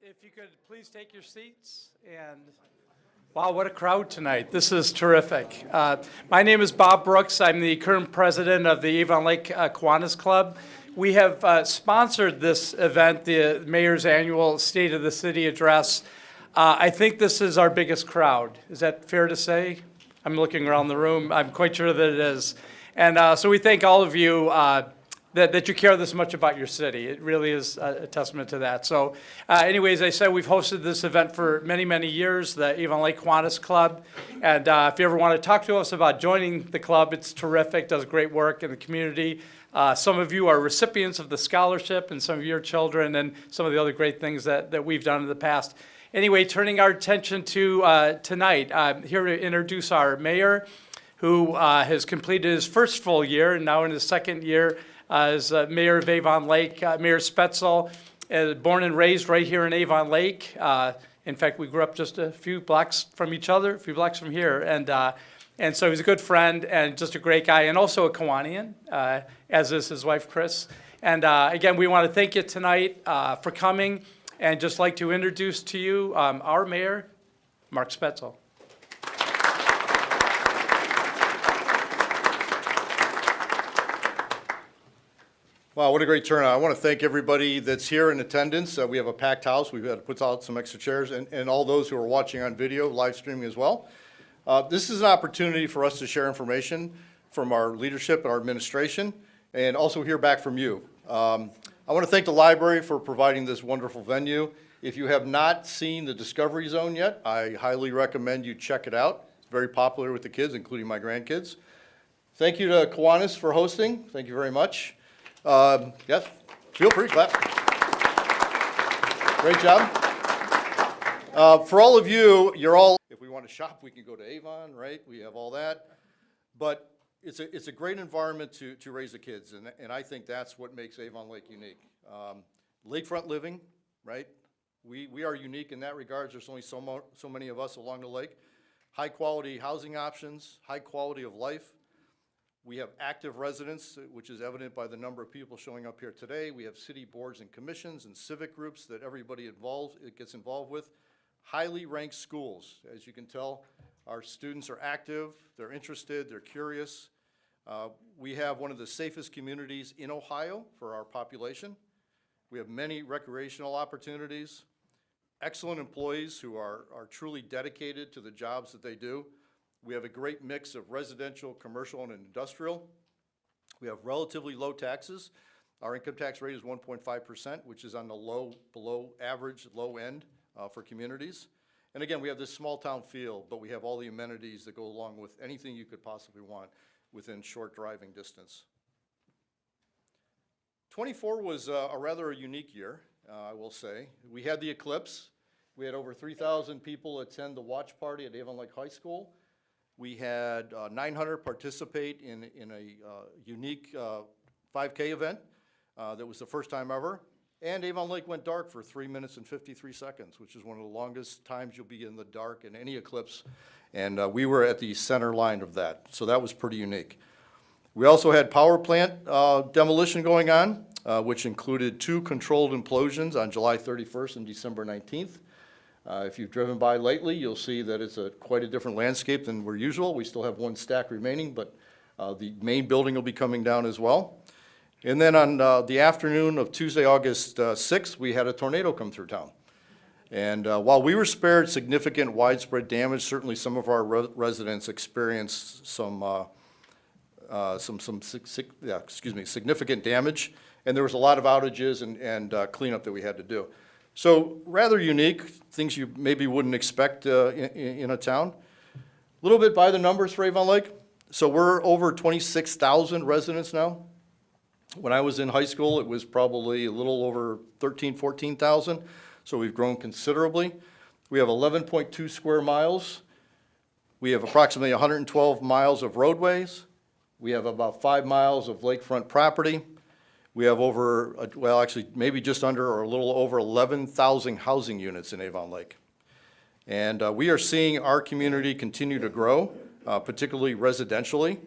If you could please take your seats. And wow, what a crowd tonight. This is terrific. My name is Bob Brooks. I'm the current president of the Avon Lake Kiwanis Club. We have sponsored this event, the Mayor's annual State of the City address. I think this is our biggest crowd. Is that fair to say? I'm looking around the room. I'm quite sure that it is. And so we thank all of you that you care this much about your city. It really is a testament to that. So anyways, I said we've hosted this event for many, many years, the Avon Lake Kiwanis Club. And if you ever want to talk to us about joining the club, it's terrific, does great work in the community. Some of you are recipients of the scholarship, and some of your children, and some of the other great things that we've done in the past. Anyway, turning our attention to tonight, I'm here to introduce our mayor, who has completed his first full year and now in his second year as mayor of Avon Lake. Mayor Spetzel, born and raised right here in Avon Lake. In fact, we grew up just a few blocks from each other, a few blocks from here. And so he's a good friend and just a great guy, and also a Kiwanian, as is his wife, Chris. And again, we want to thank you tonight for coming, and just like to introduce to you our mayor, Mark Spetzel. Wow, what a great turnout. I want to thank everybody that's here in attendance. We have a packed house. We've had to put out some extra chairs, and all those who are watching on video, live streaming as well. This is an opportunity for us to share information from our leadership and our administration, and also hear back from you. I want to thank the library for providing this wonderful venue. If you have not seen the Discovery Zone yet, I highly recommend you check it out. It's very popular with the kids, including my grandkids. Thank you to Kiwanis for hosting. Thank you very much. Yes, feel free, clap. Great job. For all of you, if we want to shop, we can go to Avon, right? We have all that. But it's a great environment to raise the kids, and I think that's what makes Avon Lake unique. Lakefront living, right? We are unique in that regard. There's only so many of us along the lake. High quality housing options, high quality of life. We have active residents, which is evident by the number of people showing up here today. We have city boards and commissions and civic groups that everybody gets involved with. Highly ranked schools. As you can tell, our students are active, they're interested, they're curious. We have one of the safest communities in Ohio for our population. We have many recreational opportunities, excellent employees who are truly dedicated to the jobs that they do. We have a great mix of residential, commercial, and industrial. We have relatively low taxes. Our income tax rate is 1.5%, which is on the below average, low end for communities. And again, we have this small town feel, but we have all the amenities that go along with anything you could possibly want within short driving distance. 24 was a rather unique year, I will say. We had the eclipse. We had over 3,000 people attend the watch party at Avon Lake High School. We had 900 participate in a unique 5K event that was the first time ever. And Avon Lake went dark for 3 minutes and 53 seconds, which is one of the longest times you'll be in the dark in any eclipse. And we were at the center line of that, so that was pretty unique. We also had power plant demolition going on, which included 2 controlled implosions on July 31st and December 19th. If you've driven by lately, you'll see that it's quite a different landscape than we're usual. We still have 1 stack remaining, but the main building will be coming down as well. And then on the afternoon of Tuesday, August 6th, we had a tornado come through town. And while we were spared significant widespread damage, certainly some of our residents experienced significant damage, and there was a lot of outages and cleanup that we had to do. So rather unique, things you maybe wouldn't expect in a town. A little bit by the numbers for Avon Lake. So we're over 26,000 residents now. When I was in high school, it was probably a little over 13,000, 14,000. So we've grown considerably. We have 11.2 square miles. We have approximately 112 miles of roadways. We have about 5 miles of lakefront property. We have maybe just under or a little over 11,000 housing units in Avon Lake. And we are seeing our community continue to grow, particularly residentially.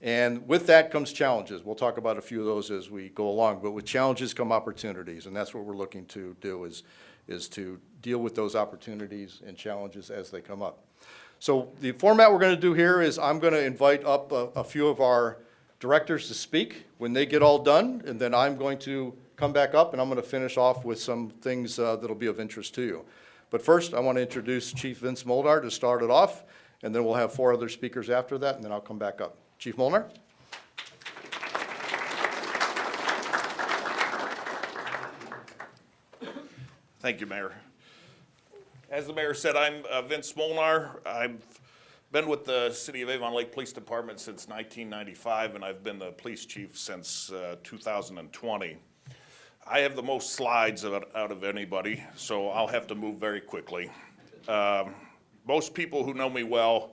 And with that comes challenges. We'll talk about a few of those as we go along, but with challenges come opportunities, and that's what we're looking to do is is to deal with those opportunities and challenges as they come up. So the format we're going to do here is I'm going to invite up a few of our directors to speak when they get all done, and then I'm going to come back up and I'm going to finish off with some things that'll be of interest to you. But first, I want to introduce Chief Vince Molnar to start it off, and then we'll have 4 other speakers after that, and then I'll come back up. Chief Molnar? Thank you, Mayor. As the mayor said, I'm Vince Molnar. I've been with the City of Avon Lake Police Department since 1995, and I've been the police chief since 2020. I have the most slides out of anybody, so I'll have to move very quickly. Most people who know me well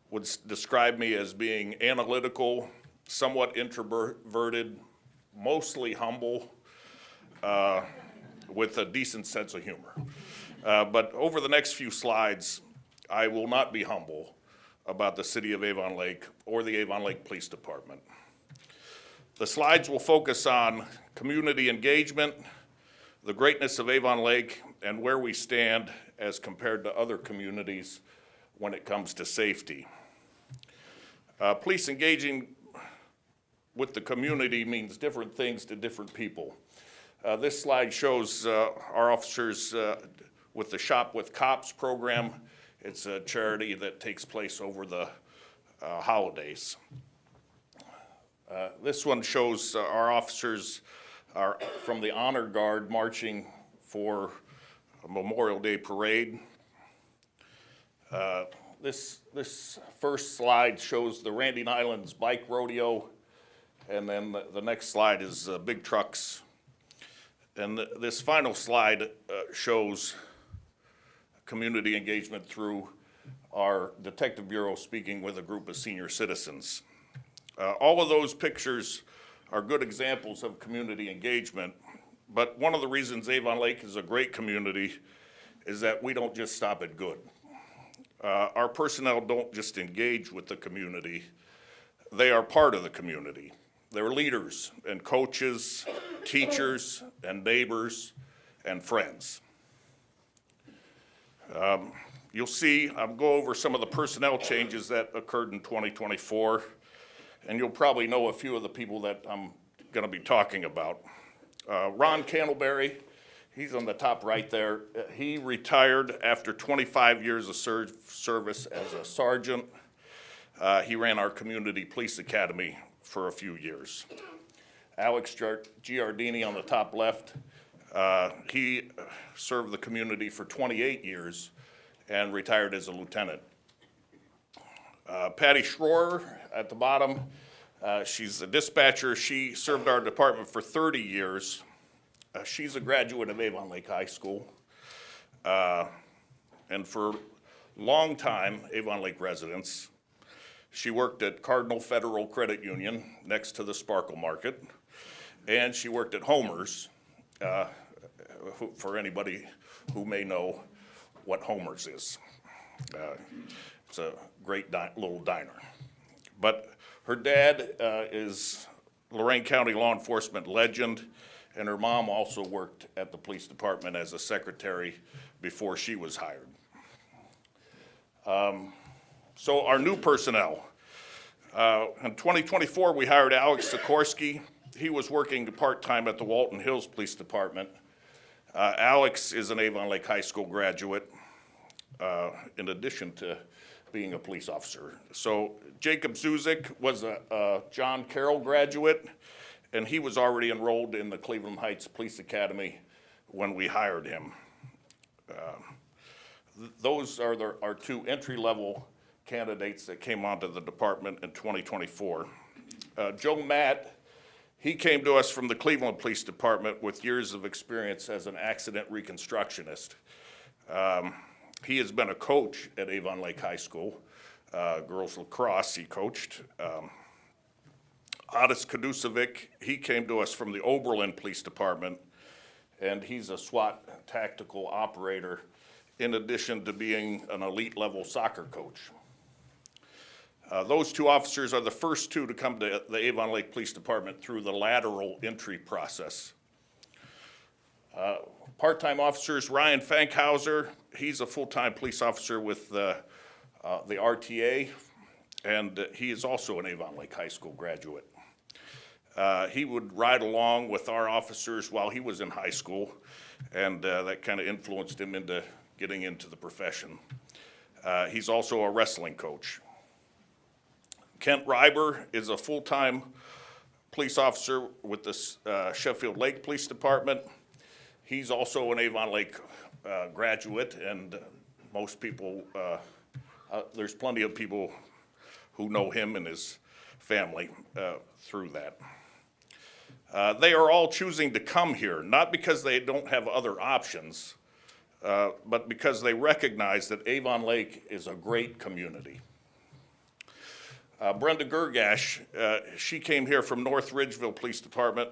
would describe me as being analytical, somewhat introverted, mostly humble, with a decent sense of humor. But over the next few slides, I will not be humble about the City of Avon Lake or the Avon Lake Police Department. The slides will focus on community engagement, the greatness of Avon Lake, and where we stand as compared to other communities when it comes to safety. Police engaging with the community means different things to different people. This slide shows our officers with the Shop with Cops program. It's a charity that takes place over the holidays. This one shows our officers are from the Honor Guard marching for a Memorial Day parade. This first slide shows the Randing Islands Bike Rodeo, and then the next slide is big trucks. And this final slide shows community engagement through our Detective Bureau speaking with a group of senior citizens. All of those pictures are good examples of community engagement, but one of the reasons Avon Lake is a great community is that we don't just stop at good. Our personnel don't just engage with the community, they are part of the community. They're leaders and coaches, teachers and neighbors and friends. You'll see, I'll go over some of the personnel changes that occurred in 2024, and you'll probably know a few of the people that I'm going to be talking about. Ron Candleberry, he's on the top right there. He retired after 25 years of service as a sergeant. He ran our community police academy for a few years. Alex Giardini on the top left, he served the community for 28 years and retired as a lieutenant. Patty Schroer at the bottom, she's a dispatcher. She served our department for 30 years. She's a graduate of Avon Lake High School. And for a long time, Avon Lake residents. She worked at Cardinal Federal Credit Union next to the Sparkle Market. And she worked at Homer's, for anybody who may know what Homer's is. It's a great little diner. But her dad is Lorain County law enforcement legend, and her mom also worked at the police department as a secretary before she was hired. So our new personnel. In 2024, we hired Alex Sikorsky. He was working part-time at the Walton Hills Police Department. Alex is an Avon Lake High School graduate, in addition to being a police officer. So Jacob Zuzik was a John Carroll graduate, and he was already enrolled in the Cleveland Heights Police Academy when we hired him. Those are our two entry-level candidates that came onto the department in 2024. Joe Matt, he came to us from the Cleveland Police Department with years of experience as an accident reconstructionist. He has been a coach at Avon Lake High School, girls lacrosse he coached. Adis Kadusovic, he came to us from the Oberlin Police Department, and he's a SWAT tactical operator in addition to being an elite level soccer coach. Those two officers are the first two to come to the Avon Lake Police Department through the lateral entry process. Part-time officers, Ryan Fankhauser, he's a full-time police officer with the RTA, and he is also an Avon Lake High School graduate. He would ride along with our officers while he was in high school, and that kind of influenced him into getting into the profession. He's also a wrestling coach. Kent Reiber is a full-time police officer with the Sheffield Lake Police Department. He's also an Avon Lake graduate, and most people, there's plenty of people who know him and his family through that. They are all choosing to come here, not because they don't have other options, but because they recognize that Avon Lake is a great community. Brenda Gergash, she came here from North Ridgeville Police Department,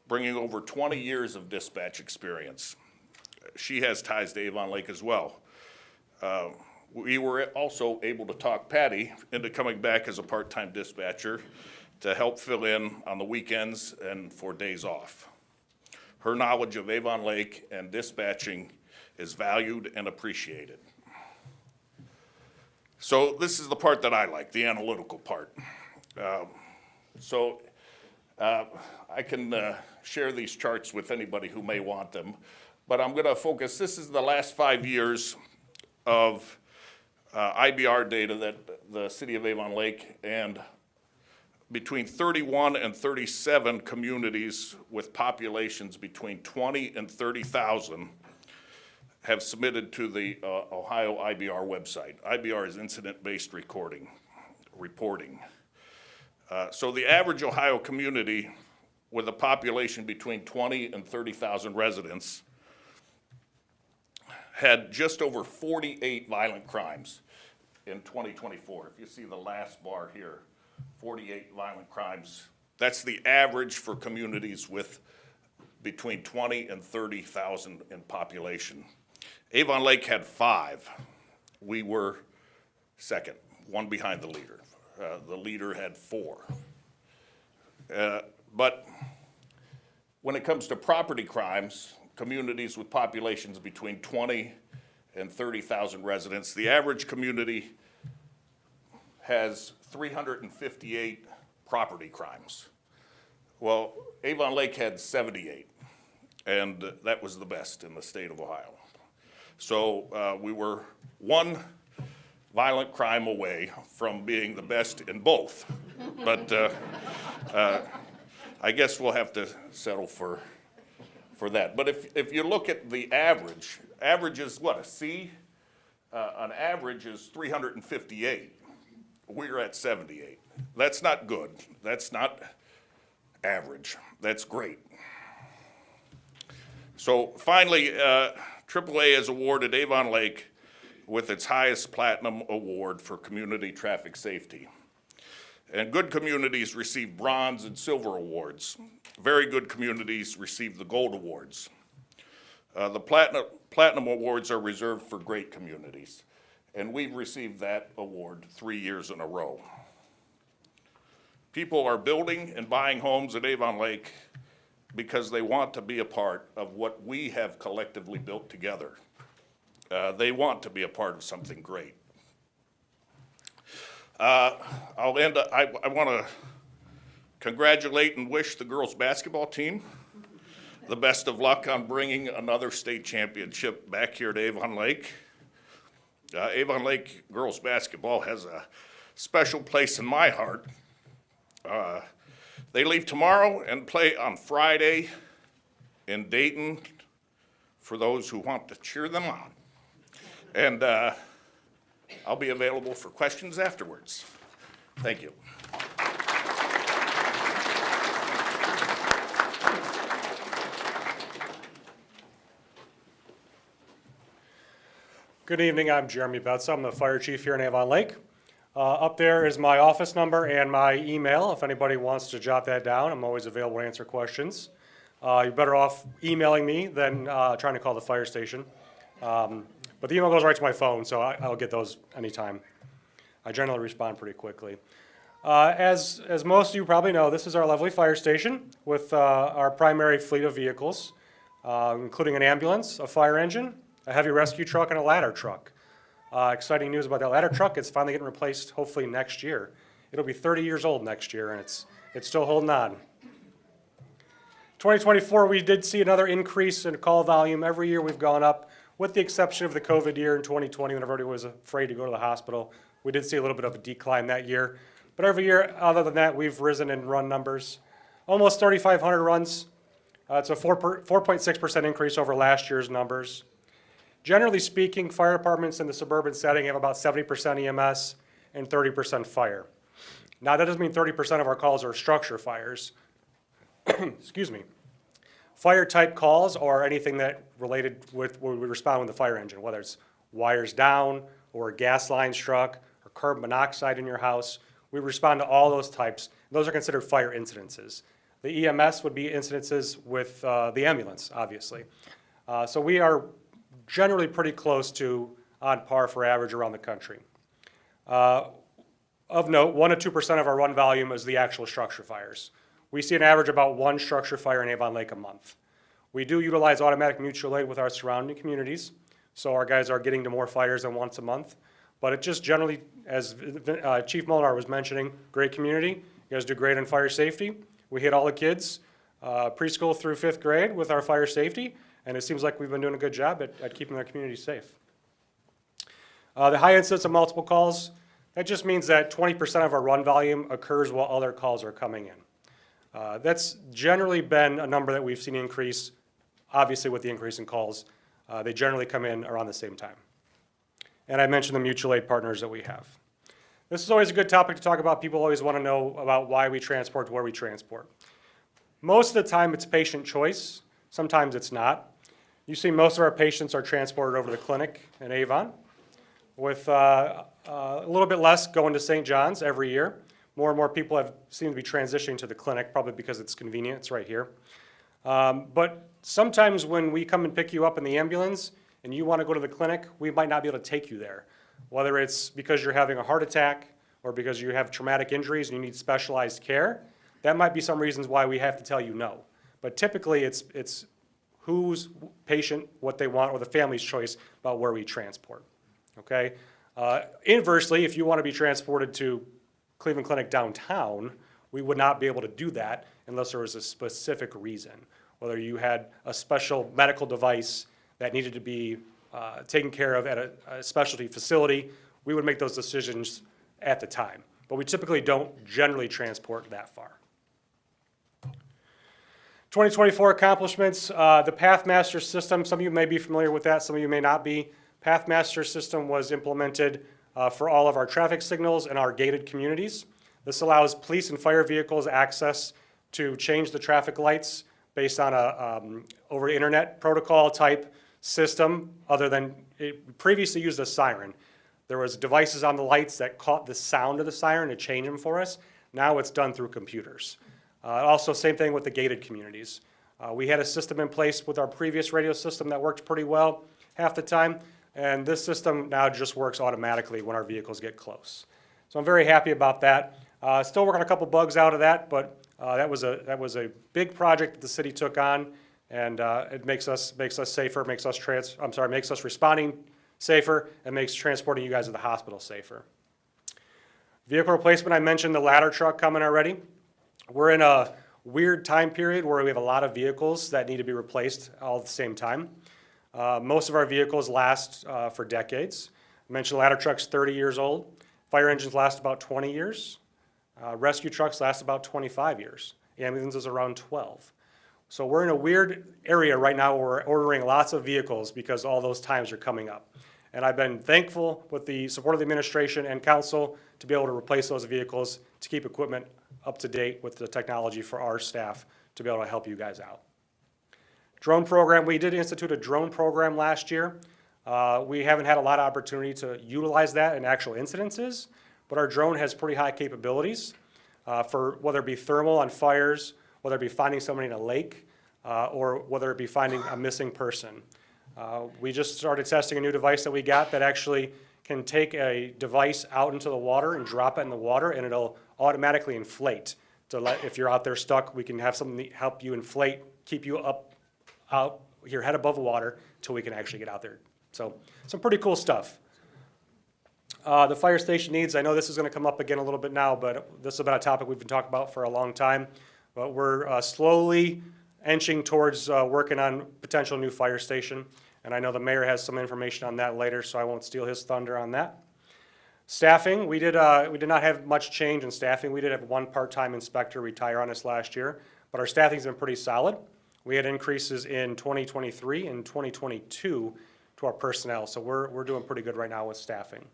bringing over 20 years of dispatch experience. She has ties to Avon Lake as well. We were also able to talk Patty into coming back as a part-time dispatcher to help fill in on the weekends and for days off. Her knowledge of Avon Lake and dispatching is valued and appreciated. So this is the part that I like, the analytical part. I can share these charts with anybody who may want them, but I'm going to focus. This is the last 5 years of IBR data that the City of Avon Lake and between 31 and 37 communities with populations between 20 and 30,000 have submitted to the Ohio IBR website. IBR is incident-based reporting. So the average Ohio community with a population between 20 and 30,000 residents had just over 48 violent crimes in 2024. If you see the last bar here, 48 violent crimes. That's the average for communities with between 20 and 30,000 in population. Avon Lake had 5. We were second, one behind the leader. The leader had 4. But when it comes to property crimes, communities with populations between 20 and 30,000 residents, the average community has 358 property crimes. Well, Avon Lake had 78, and that was the best in the state of Ohio. So we were one violent crime away from being the best in both. But I guess we'll have to settle for that. But if you look at the average is what, a C? An average is 358. We're at 78. That's not good. That's not average. That's great. So finally, AAA has awarded Avon Lake with its highest platinum award for community traffic safety. And good communities receive bronze and silver awards. Very good communities receive the gold awards. The platinum awards are reserved for great communities, and we've received that award 3 years in a row. People are building and buying homes at Avon Lake because they want to be a part of what we have collectively built together. They want to be a part of something great. I'll end. I want to congratulate and wish the girls basketball team the best of luck on bringing another state championship back here to Avon Lake. Avon Lake girls basketball has a special place in my heart. They leave tomorrow and play on Friday in Dayton for those who want to cheer them on. And I'll be available for questions afterwards. Thank you. Good evening, I'm Jeremy Betz. I'm the fire chief here in Avon Lake. Up there is my office number and my email. If anybody wants to jot that down, I'm always available to answer questions. You're better off emailing me than trying to call the fire station. But the email goes right to my phone, so I'll get those anytime. I generally respond pretty quickly. As most of you probably know, this is our lovely fire station with our primary fleet of vehicles. including an ambulance, a fire engine, a heavy rescue truck, and a ladder truck. Exciting news about that ladder truck, it's finally getting replaced hopefully next year. It'll be 30 years old next year, and it's still holding on. 2024, we did see another increase in call volume. Every year we've gone up, with the exception of the COVID year in 2020 when everybody was afraid to go to the hospital. We did see a little bit of a decline that year. But every year, other than that, we've risen in run numbers. Almost 3,500 runs. It's a 4.6% increase over last year's numbers. Generally speaking, fire departments in the suburban setting have about 70% EMS and 30% fire. Now, that doesn't mean 30% of our calls are structure fires. Excuse me. Fire-type calls are anything that related with where we respond with the fire engine, whether it's wires down or a gas line struck or carbon monoxide in your house. We respond to all those types. Those are considered fire incidences. The EMS would be incidences with the ambulance, obviously. So we are generally pretty close to on par for average around the country. Of note, 1 to 2% of our run volume is the actual structure fires. We see an average about 1 structure fire in Avon Lake a month. We do utilize automatic mutual aid with our surrounding communities, so our guys are getting to more fires than once a month. But it just generally, as Chief Molinar was mentioning, great community. You guys do great on fire safety. We hit all the kids, preschool through 5th grade with our fire safety, and it seems like we've been doing a good job at keeping our community safe. The high incidence of multiple calls, that just means that 20% of our run volume occurs while other calls are coming in. That's generally been a number that we've seen increase, obviously with the increase in calls. They generally come in around the same time. And I mentioned the mutual aid partners that we have. This is always a good topic to talk about. People always want to know about why we transport to where we transport. Most of the time it's patient choice. Sometimes it's not. You see most of our patients are transported over to the clinic in Avon, with a little bit less going to St. John's every year. More and more people seem to be transitioning to the clinic, probably because it's convenient, it's right here. But sometimes when we come and pick you up in the ambulance and you want to go to the clinic, we might not be able to take you there. Whether it's because you're having a heart attack or because you have traumatic injuries and you need specialized care, that might be some reasons why we have to tell you no. But typically it's whose patient, what they want, or the family's choice about where we transport, okay? Inversely, if you want to be transported to Cleveland Clinic downtown, we would not be able to do that unless there was a specific reason. Whether you had a special medical device that needed to be taken care of at a specialty facility, we would make those decisions at the time. But we typically don't generally transport that far. 2024 accomplishments, the Pathmaster system, some of you may be familiar with that, some of you may not be. Pathmaster system was implemented for all of our traffic signals and our gated communities. This allows police and fire vehicles access to change the traffic lights based on a over internet protocol type system, other than it previously used a siren. There was devices on the lights that caught the sound of the siren to change them for us. Now it's done through computers. Also, same thing with the gated communities. We had a system in place with our previous radio system that worked pretty well half the time. And this system now just works automatically when our vehicles get close. So I'm very happy about that. Still working a couple bugs out of that, but that was a big project that the city took on, and it makes us safer, makes us responding safer, and makes transporting you guys to the hospital safer. Vehicle replacement, I mentioned the ladder truck coming already. We're in a weird time period where we have a lot of vehicles that need to be replaced all at the same time. Most of our vehicles last for decades. I mentioned ladder trucks 30 years old. Fire engines last about 20 years. Rescue trucks last about 25 years. Ambulances around 12. So we're in a weird area right now where we're ordering lots of vehicles because all those times are coming up. And I've been thankful with the support of the administration and council to be able to replace those vehicles to keep equipment up to date with the technology for our staff to be able to help you guys out. Drone program, we did institute a drone program last year. We haven't had a lot of opportunity to utilize that in actual incidences, but our drone has pretty high capabilities for whether it be thermal on fires, whether it be finding somebody in a lake, or whether it be finding a missing person. We just started testing a new device that we got that actually can take a device out into the water and drop it in the water, and it'll automatically inflate. So if you're out there stuck, we can have something help you inflate, keep you up, out your head above water until we can actually get out there. So some pretty cool stuff. The fire station needs, I know this is going to come up again a little bit now, but this has been a topic we've been talking about for a long time. But we're slowly inching towards working on potential new fire station. And I know the mayor has some information on that later, so I won't steal his thunder on that. Staffing, we did not have much change in staffing. We did have one part-time inspector retire on us last year, but our staffing's been pretty solid. We had increases in 2023 and 2022 to our personnel, so we're doing pretty good right now with staffing.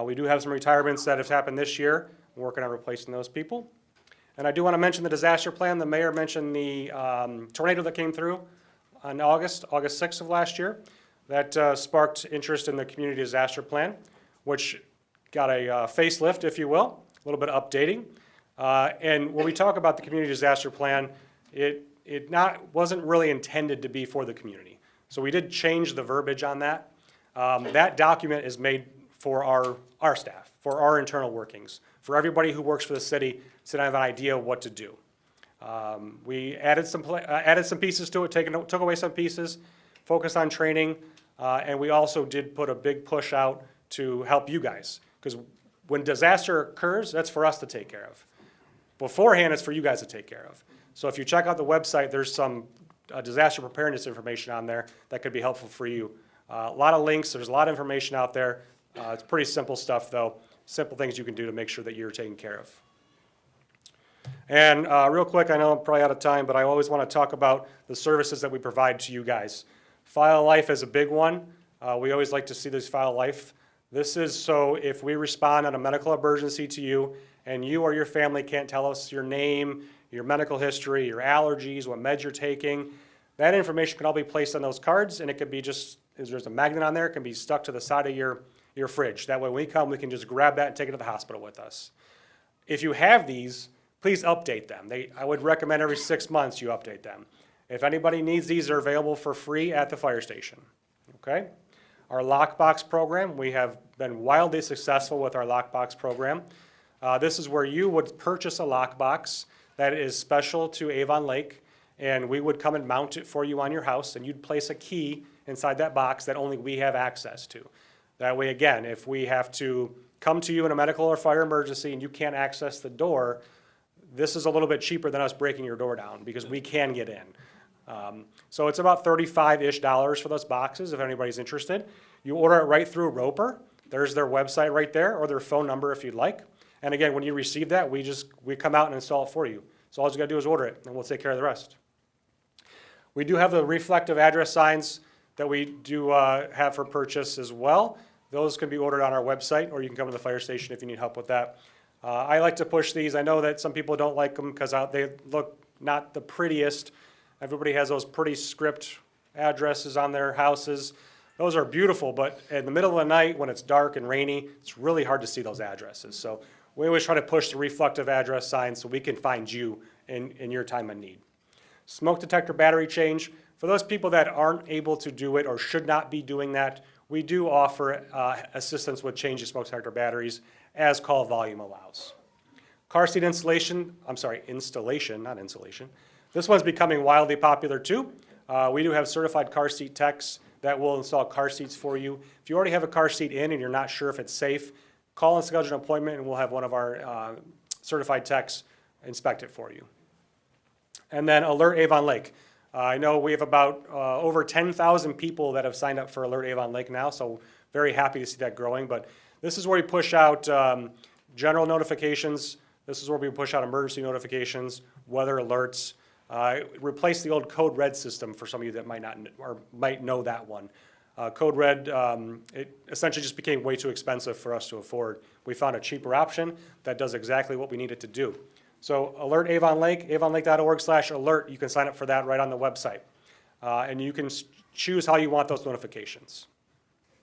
We do have some retirements that have happened this year. We're working on replacing those people. And I do want to mention the disaster plan. The mayor mentioned the tornado that came through on August 6th of last year. That sparked interest in the community disaster plan, which got a facelift, if you will, a little bit of updating. And when we talk about the community disaster plan, it wasn't really intended to be for the community. So we did change the verbiage on that. That document is made for our staff, for our internal workings, for everybody who works for the city, so they have an idea of what to do. We added some pieces to it, took away some pieces, focused on training, and we also did put a big push out to help you guys. Because when disaster occurs, that's for us to take care of. Beforehand, it's for you guys to take care of. So if you check out the website, there's some disaster preparedness information on there that could be helpful for you. A lot of links, there's a lot of information out there. It's pretty simple stuff though, simple things you can do to make sure that you're taken care of. And real quick, I know I'm probably out of time, but I always want to talk about the services that we provide to you guys. File life is a big one. We always like to see this file life. This is so if we respond on a medical emergency to you and you or your family can't tell us your name, your medical history, your allergies, what meds you're taking, that information can all be placed on those cards, and it could be just, there's a magnet on there, it can be stuck to the side of your fridge. That way when we come, we can just grab that and take it to the hospital with us. If you have these, please update them. I would recommend every 6 months you update them. If anybody needs these, they're available for free at the fire station, okay? Our lockbox program, we have been wildly successful with our lockbox program. This is where you would purchase a lockbox that is special to Avon Lake, and we would come and mount it for you on your house, and you'd place a key inside that box that only we have access to. That way, again, if we have to come to you in a medical or fire emergency and you can't access the door, this is a little bit cheaper than us breaking your door down because we can get in. So it's about $35-ish for those boxes if anybody's interested. You order it right through Roper. There's their website right there, or their phone number if you'd like. And again, when you receive that, we come out and install it for you. So all you gotta do is order it, and we'll take care of the rest. We do have the reflective address signs that we do have for purchase as well. Those can be ordered on our website, or you can come to the fire station if you need help with that. I like to push these. I know that some people don't like them because they look not the prettiest. Everybody has those pretty script addresses on their houses. Those are beautiful, but in the middle of the night when it's dark and rainy, it's really hard to see those addresses. So we always try to push the reflective address signs so we can find you in your time of need. Smoke detector battery change. For those people that aren't able to do it or should not be doing that, we do offer assistance with changing smoke detector batteries as call volume allows. Car seat installation, not insulation. This one's becoming wildly popular too. We do have certified car seat techs that will install car seats for you. If you already have a car seat in and you're not sure if it's safe, call and schedule an appointment and we'll have one of our certified techs inspect it for you. And then Alert Avon Lake. I know we have about over 10,000 people that have signed up for Alert Avon Lake now, so very happy to see that growing. But this is where we push out general notifications. This is where we push out emergency notifications, weather alerts. Replace the old Code Red system for some of you that might not or might know that one. Code Red, it essentially just became way too expensive for us to afford. We found a cheaper option that does exactly what we need it to do. So Alert Avon Lake, avonlake.org/alert, you can sign up for that right on the website. And you can choose how you want those notifications.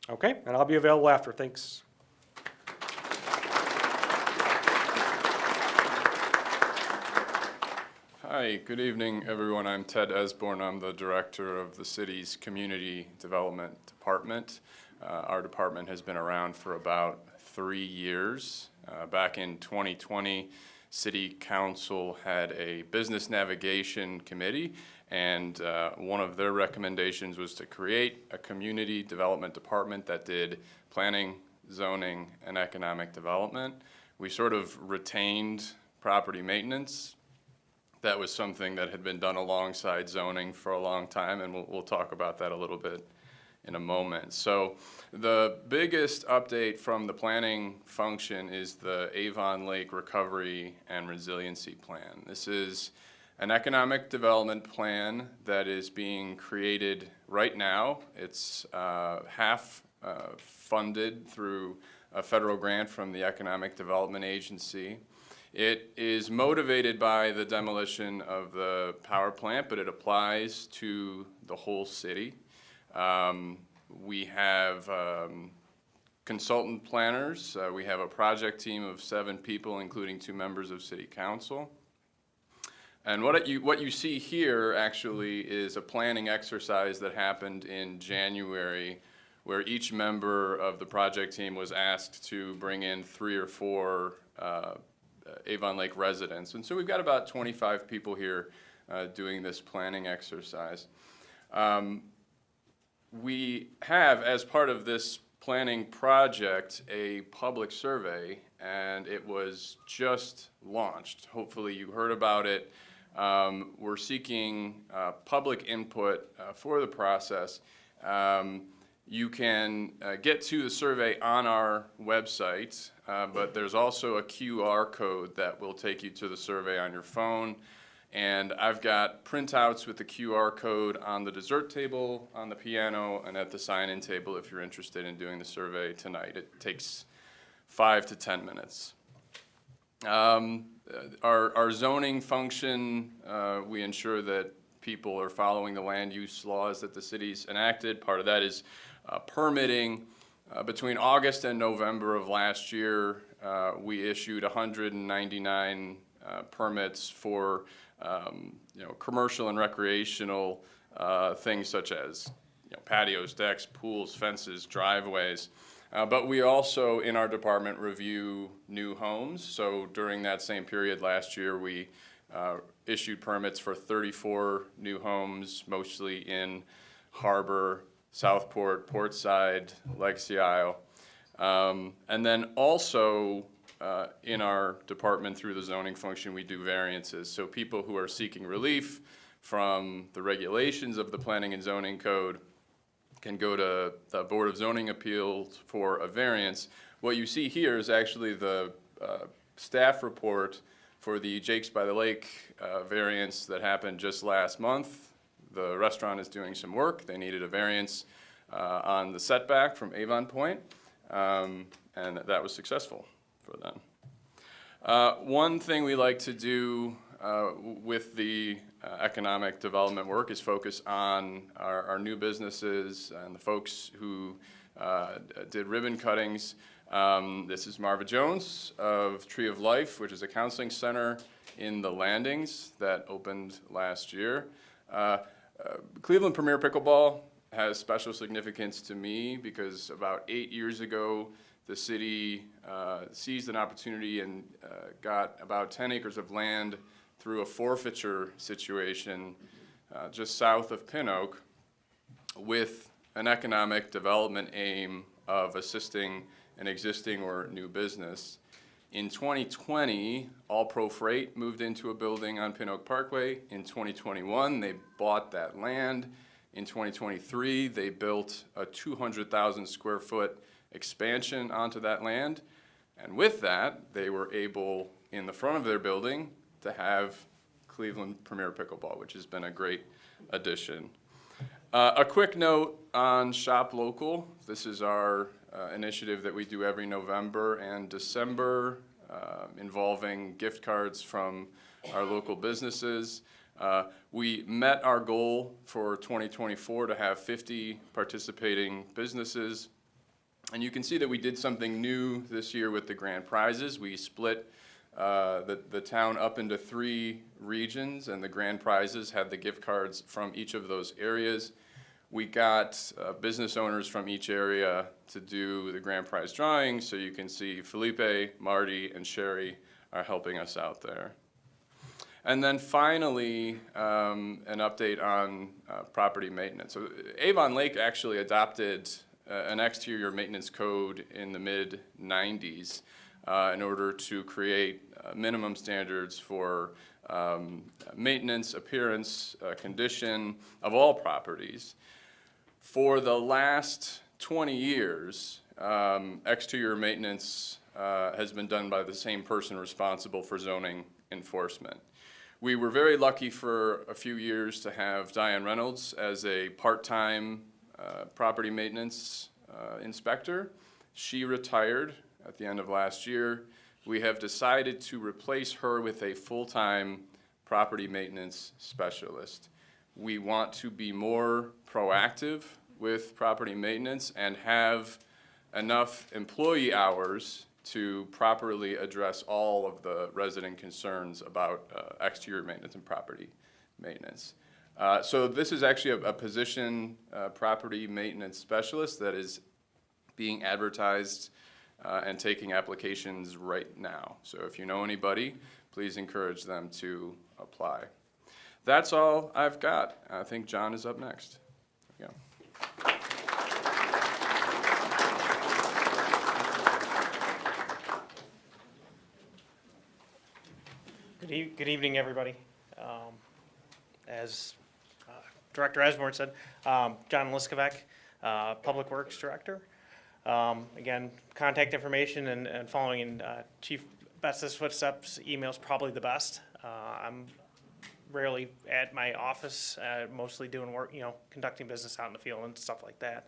Okay, and I'll be available after, thanks. Hi, good evening, everyone. I'm Ted Esborn. I'm the director of the city's Community Development Department. Our department has been around for about 3 years. Back in 2020, City Council had a business navigation committee, and one of their recommendations was to create a community development department that did planning, zoning, and economic development. We sort of retained property maintenance. That was something that had been done alongside zoning for a long time, and we'll talk about that a little bit in a moment. So the biggest update from the planning function is the Avon Lake Recovery and Resiliency Plan. This is an economic development plan that is being created right now. It's half funded through a federal grant from the Economic Development Agency. It is motivated by the demolition of the power plant, but it applies to the whole city. We have consultant planners. We have a project team of 7 people, including 2 members of City Council. And what you see here actually is a planning exercise that happened in January, where each member of the project team was asked to bring in 3 or 4 Avon Lake residents. And so we've got about 25 people here doing this planning exercise. We have, as part of this planning project, a public survey, and it was just launched. Hopefully you heard about it. We're seeking public input for the process. You can get to the survey on our website, but there's also a QR code that will take you to the survey on your phone. And I've got printouts with the QR code on the dessert table, on the piano, and at the sign-in table if you're interested in doing the survey tonight. It takes 5 to 10 minutes. Our zoning function, we ensure that people are following the land use laws that the city's enacted. Part of that is permitting. Between August and November of last year, we issued 199 permits for commercial and recreational things such as patios, decks, pools, fences, driveways. But we also, in our department, review new homes. So during that same period last year, we issued permits for 34 new homes, mostly in Harbor, Southport, Portside, Legacy Isle. And then also in our department through the zoning function, we do variances. So people who are seeking relief from the regulations of the Planning and Zoning Code can go to the Board of Zoning Appeals for a variance. What you see here is actually the staff report for the Jakes by the Lake variance that happened just last month. The restaurant is doing some work. They needed a variance on the setback from Avon Point, and that was successful for them. One thing we like to do with the economic development work is focus on our new businesses and the folks who did ribbon cuttings. This is Marva Jones of Tree of Life, which is a counseling center in the Landings that opened last year. Cleveland Premier Pickleball has special significance to me because about 8 years ago, the city seized an opportunity and got about 10 acres of land through a forfeiture situation just south of Pin Oak with an economic development aim of assisting an existing or new business. In 2020, All Pro Freight moved into a building on Pin Oak Parkway. In 2021, they bought that land. In 2023, they built a 200,000 square foot expansion onto that land. And with that, they were able, in the front of their building, to have Cleveland Premier Pickleball, which has been a great addition. A quick note on Shop Local. This is our initiative that we do every November and December involving gift cards from our local businesses. We met our goal for 2024 to have 50 participating businesses. And you can see that we did something new this year with the grand prizes. We split the town up into 3 regions, and the grand prizes had the gift cards from each of those areas. We got business owners from each area to do the grand prize drawing, so you can see Felipe, Marty, and Sherry are helping us out there. And then finally, an update on property maintenance. So Avon Lake actually adopted an exterior maintenance code in the mid-90s in order to create minimum standards for maintenance, appearance, condition of all properties. For the last 20 years, exterior maintenance has been done by the same person responsible for zoning enforcement. We were very lucky for a few years to have Diane Reynolds as a part-time property maintenance inspector. She retired at the end of last year. We have decided to replace her with a full-time property maintenance specialist. We want to be more proactive with property maintenance and have enough employee hours to properly address all of the resident concerns about exterior maintenance and property maintenance. So this is actually a position, property maintenance specialist, that is being advertised and taking applications right now. So if you know anybody, please encourage them to apply. That's all I've got. I think John is up next. There we go. Good evening, everybody. As Director Esmore said, John Liskovec, Public Works Director. Again, contact information and following in Chief Best's footsteps, email's probably the best. I'm rarely at my office, mostly doing work, conducting business out in the field and stuff like that.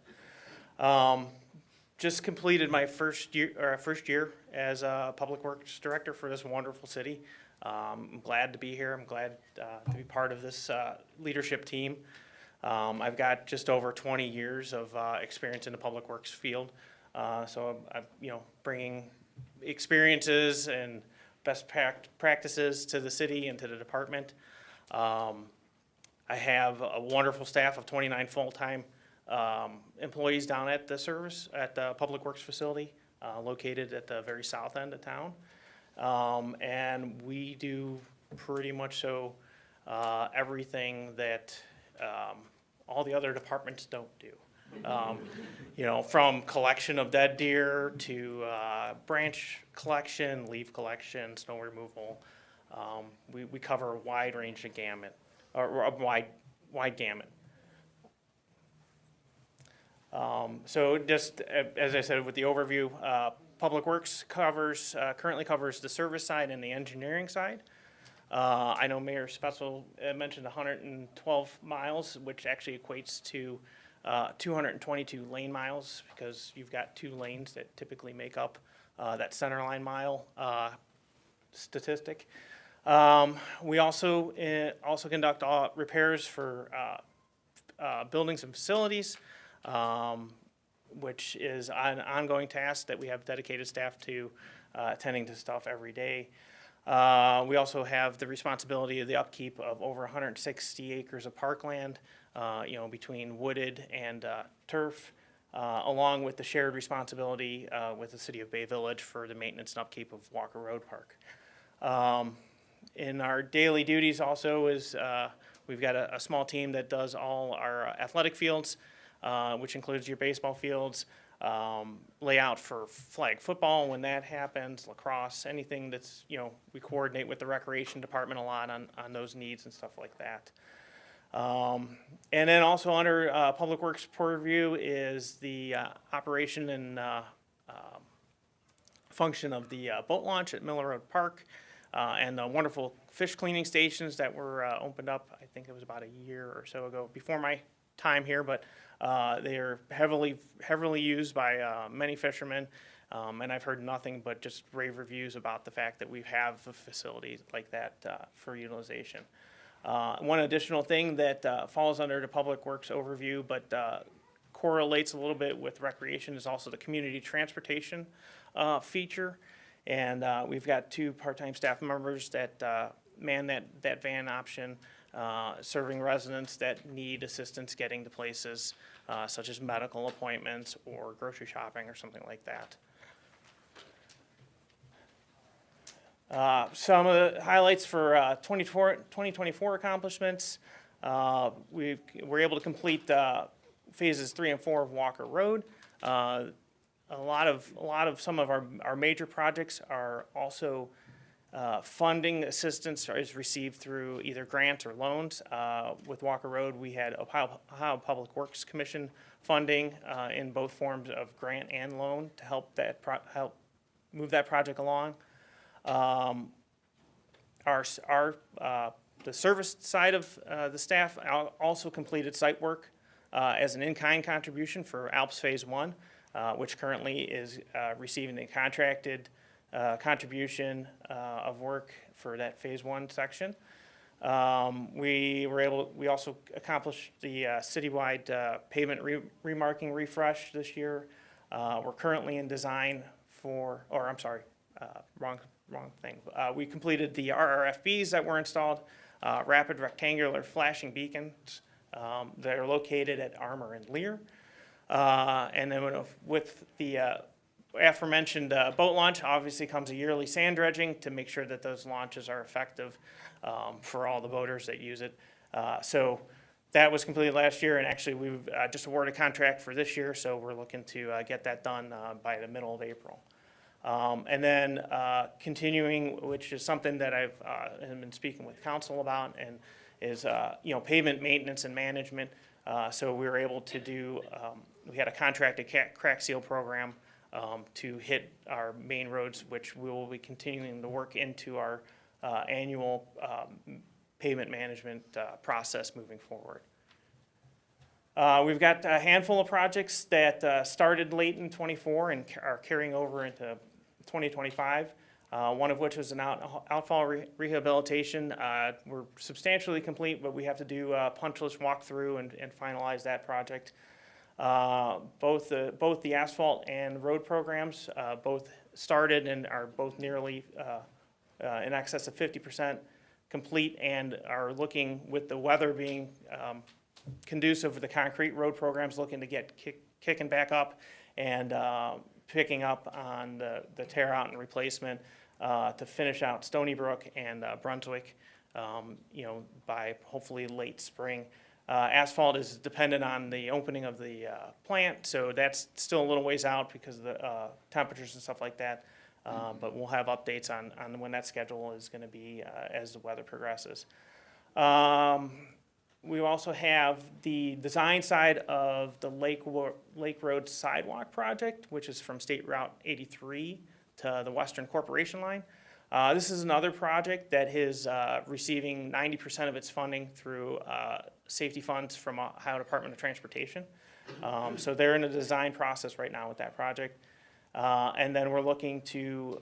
Just completed my first year as a Public Works Director for this wonderful city. I'm glad to be here. I'm glad to be part of this leadership team. I've got just over 20 years of experience in the public works field. So I'm bringing experiences and best practices to the city and to the department. I have a wonderful staff of 29 full-time employees down at the service, at the Public Works facility, located at the very south end of town. And we do pretty much so everything that all the other departments don't do. From collection of dead deer to branch collection, leaf collection, snow removal. We cover a wide range of gamut, or a wide gamut. So just as I said with the overview, Public Works currently covers the service side and the engineering side. I know Mayor Spetzel mentioned 112 miles, which actually equates to 222 lane miles, because you've got 2 lanes that typically make up that center line mile statistic. We also conduct repairs for buildings and facilities, which is an ongoing task that we have dedicated staff to attending to stuff every day. We also have the responsibility of the upkeep of over 160 acres of parkland, between wooded and turf, along with the shared responsibility with the City of Bay Village for the maintenance and upkeep of Walker Road Park. In our daily duties also is we've got a small team that does all our athletic fields, which includes your baseball fields, layout for flag football when that happens, lacrosse, anything that's, we coordinate with the recreation department a lot on those needs and stuff like that. And then also under Public Works purview is the operation and function of the boat launch at Miller Road Park, and the wonderful fish cleaning stations that were opened up, I think it was about a year or so ago, before my time here, but they are heavily used by many fishermen, and I've heard nothing but just rave reviews about the fact that we have a facility like that for utilization. One additional thing that falls under the Public Works overview, but correlates a little bit with recreation, is also the community transportation feature. And we've got 2 part-time staff members that man that van option, serving residents that need assistance getting to places such as medical appointments or grocery shopping or something like that. Some of the highlights for 2024 accomplishments, we were able to complete phases 3 and 4 of Walker Road. A lot of some of our major projects are also funding assistance is received through either grants or loans. With Walker Road, we had Ohio Public Works Commission funding in both forms of grant and loan to help help move that project along. The service side of the staff also completed site work as an in-kind contribution for ALPS Phase 1, which currently is receiving the contracted contribution of work for that Phase 1 section. We also accomplished the citywide pavement remarking refresh this year. We're currently in design for, or I'm sorry, wrong thing. We completed the RRFBs that were installed, rapid rectangular flashing beacons. They're located at Armour and Lear. And then with the aforementioned boat launch, obviously comes a yearly sand dredging to make sure that those launches are effective for all the boaters that use it. So that was completed last year, and actually we've just awarded a contract for this year, so we're looking to get that done by the middle of April. And then continuing, which is something that I've been speaking with council about, and is pavement maintenance and management. So we were able to do, we had a contracted crack seal program to hit our main roads, which we will be continuing to work into our annual pavement management process moving forward. We've got a handful of projects that started late in '24 and are carrying over into 2025. One of which was an outfall rehabilitation. We're substantially complete, but we have to do a punch list walkthrough and finalize that project. Both the asphalt and road programs both started and are both nearly in excess of 50% complete, and are looking, with the weather being conducive, the concrete road programs looking to get kicking back up and picking up on the tear out and replacement to finish out Stony Brook and Brunswick, by hopefully late spring. Asphalt is dependent on the opening of the plant, so that's still a little ways out because of the temperatures and stuff like that. But we'll have updates on when that schedule is going to be as the weather progresses. We also have the design side of the Lake Road Sidewalk project, which is from State Route 83 to the Western Corporation line. This is another project that is receiving 90% of its funding through safety funds from Ohio Department of Transportation. So they're in a design process right now with that project. And then we're looking to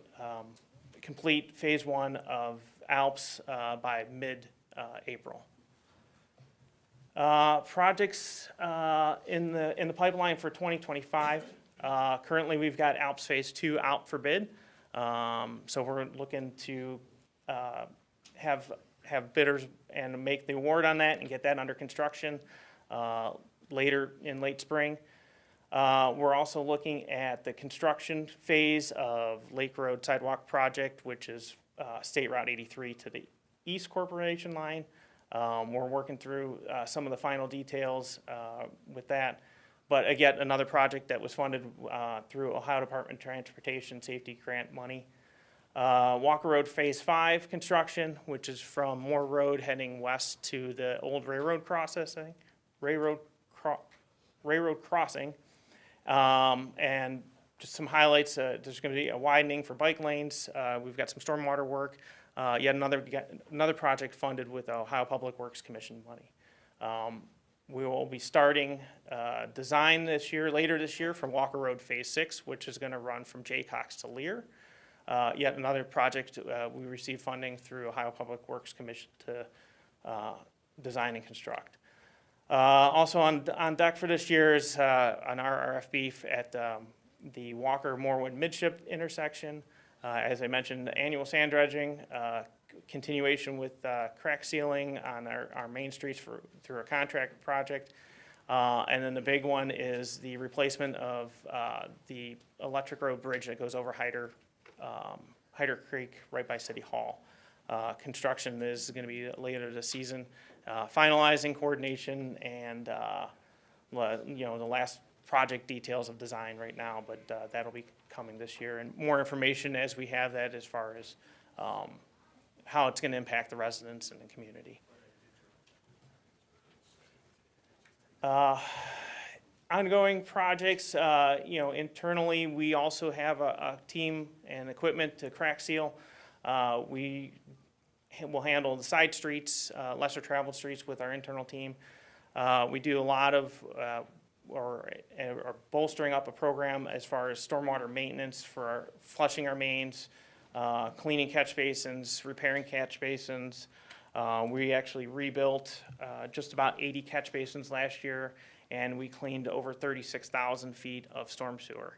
complete Phase 1 of ALPS by mid-April. Projects in the pipeline for 2025. Currently, we've got ALPS Phase 2 out for bid. So we're looking to have bidders and make the award on that and get that under construction later in late spring. We're also looking at the construction phase of Lake Road Sidewalk project, which is State Route 83 to the East Corporation line. We're working through some of the final details with that. But again, another project that was funded through Ohio Department of Transportation Safety Grant money. Walker Road Phase 5 construction, which is from Moore Road heading west to the old railroad crossing. And just some highlights, there's going to be a widening for bike lanes. We've got some stormwater work. Yet another project funded with Ohio Public Works Commission money. We will be starting design later this year for Walker Road Phase 6, which is going to run from Jaycox to Lear. Yet another project we received funding through Ohio Public Works Commission to design and construct. Also on deck for this year is an RRFB at the Walker-Morwood Midship intersection. As I mentioned, annual sand dredging, continuation with crack sealing on our main streets through a contract project. And then the big one is the replacement of the electric road bridge that goes over Hyder Creek, right by City Hall. Construction is going to be later this season, finalizing coordination and, the last project details of design right now, but that'll be coming this year. And more information as we have that as far as how it's going to impact the residents and the community. Ongoing projects, internally, we also have a team and equipment to crack seal. We will handle the side streets, lesser traveled streets with our internal team. We do a lot of, or bolstering up a program as far as stormwater maintenance for flushing our mains, cleaning catch basins, repairing catch basins. We actually rebuilt just about 80 catch basins last year, and we cleaned over 36,000 feet of storm sewer,